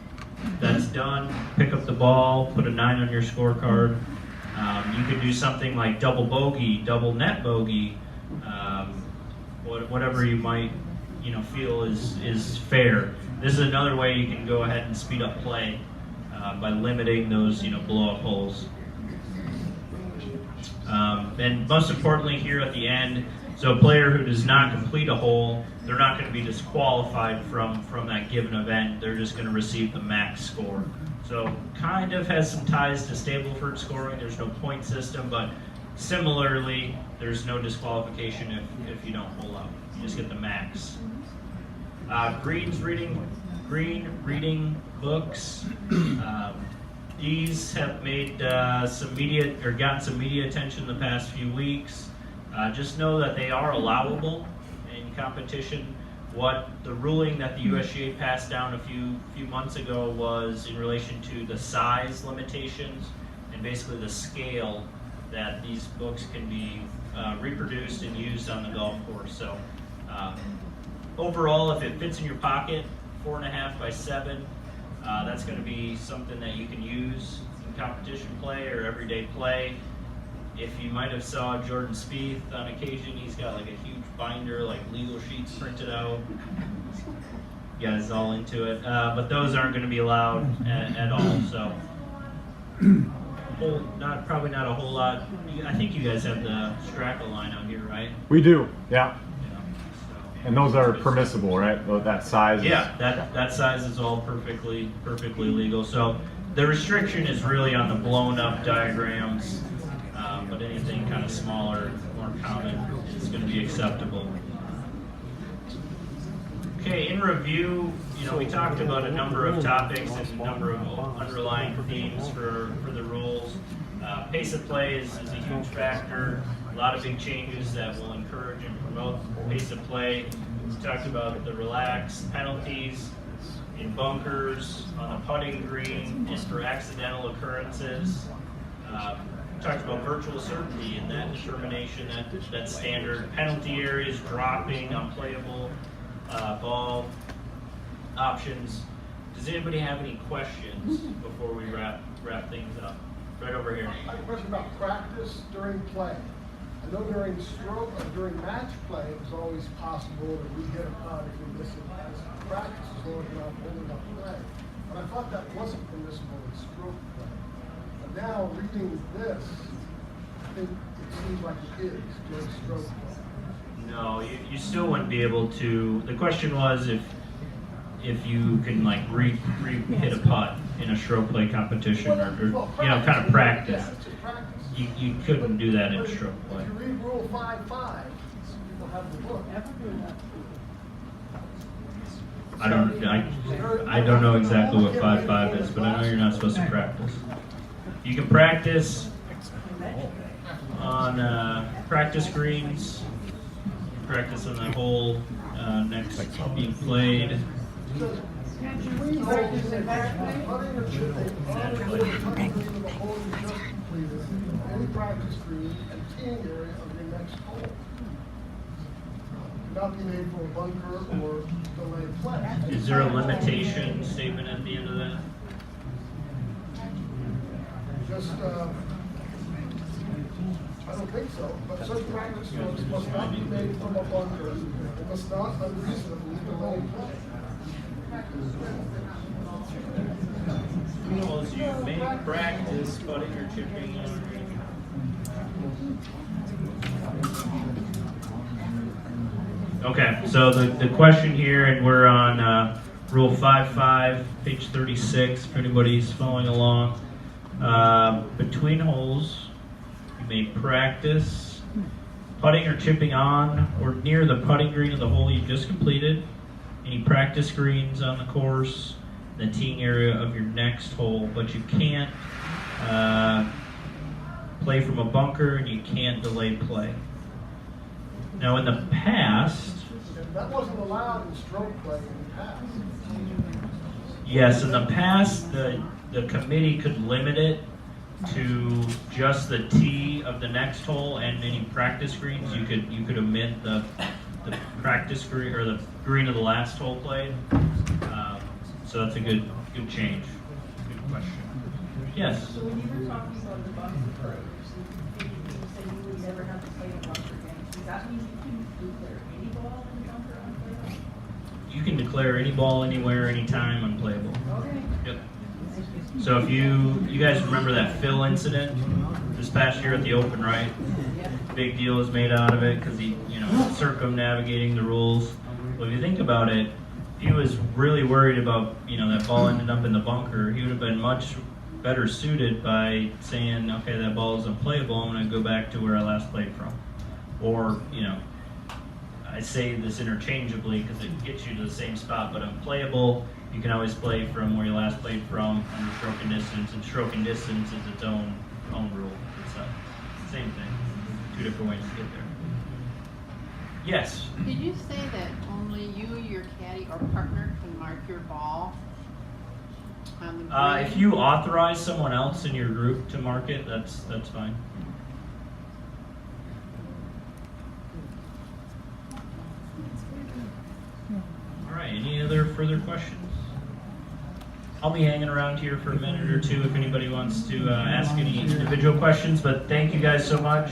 S1: that's done. Pick up the ball, put a 9 on your scorecard. You could do something like double bogey, double net bogey, whatever you might, feel is fair. This is another way you can go ahead and speed up play by limiting those, blow-up holes. And most importantly, here at the end, so a player who does not complete a hole, they're not going to be disqualified from that given event. They're just going to receive the max score. So kind of has some ties to Stableford scoring. There's no point system, but similarly, there's no disqualification if you don't hole out. You just get the max. Green reading books. These have made gotten some media attention the past few weeks. Just know that they are allowable in competition. What the ruling that the USGA passed down a few months ago was in relation to the size limitations and basically the scale that these books can be reproduced and used on the golf course. So overall, if it fits in your pocket, 4.5 by 7, that's going to be something that you can use in competition play or everyday play. If you might have saw Jordan Spieth on occasion, he's got like a huge binder, like legal sheets printed out. You guys all into it, but those aren't going to be allowed at all. So, probably not a whole lot. I think you guys have the Straka line out here, right?
S2: We do, yeah. And those are permissible, right? That size?
S1: Yeah, that size is all perfectly legal. So The restriction is really on the blown up diagrams, but anything kind of smaller, more common, is going to be acceptable. Okay, in review, we talked about a number of topics and a number of underlying themes for the rules. Pace of play is a huge factor. A lot of big changes that will encourage and promote pace of play. We talked about the relaxed penalties in bunkers, on the putting green, and for accidental occurrences. Talked about virtual certainty and that determination that standard penalty areas, dropping, unplayable ball options. Does anybody have any questions before we wrap things up? Right over here.
S11: I have a question about practice during play. I know during stroke or during match play, it was always possible to re-hit a putt if you miss it as practice is going on holding up play. But I thought that wasn't permissible in stroke play. But now reading this, I think it seems like it is during stroke play.
S1: No, you still wouldn't be able to. The question was if you can like hit a putt in a stroke play competition or kind of practice.
S11: Yeah, it's practice.
S1: You couldn't do that in stroke play.
S11: If you read Rule 5.5, people have the book.
S1: I don't know exactly what 5.5 is, but I know you're not supposed to practice. You can practice on practice greens, practice on the hole next being played.
S11: Any practice green and teeing area of your next hole. Not be made for a bunker or delayed play.
S1: Is there a limitation statement at the end of that?
S11: Just, I don't think so, but such practice strokes must not be made from a bunker. It must not unreasonably delay play.
S1: As you may practice putting or chipping Okay, so the question here, and we're on Rule 5.5, page 36, if anybody's following along. Between holes, you may practice putting or chipping on or near the putting green of the hole you just completed, any practice greens on the course, the teeing area of your next hole, but you can't play from a bunker and you can't delay play. Now in the past,
S11: that wasn't allowed in stroke play in the past.
S1: yes, in the past the committee could limit it to just the tee of the next hole and any practice greens. You could omit the practice green or the green of the last hole played. So that's a good change. Good question. Yes.
S4: So when you were talking about the bunker, you said you would never have to play a bunker game. Does that mean you can declare any ball in the bunker unplayable?
S1: You can declare any ball anywhere, anytime unplayable.
S4: Okay.
S1: Yep. So if you guys remember that Phil incident this past year at the Open, right? Big deal was made out of it because he, circumnavigating the rules. Well, if you think about it, if he was really worried about, that ball ended up in the bunker, he would have been much better suited by saying, okay, that ball is unplayable, I'm going to go back to where I last played from. Or, I say this interchangeably because it gets you to the same spot, but unplayable, you can always play from where you last played from under stroke and distance, and stroke and distance is its own rule. It's the same thing. Two different ways to get there. Yes?
S20: Did you say that only you, your caddy, or partner can mark your ball on the green?
S1: If you authorize someone else in your group to mark it, that's fine. All right, any other further questions? I'll be hanging around here for a minute or two if anybody wants to ask any individual questions, but thank you guys so much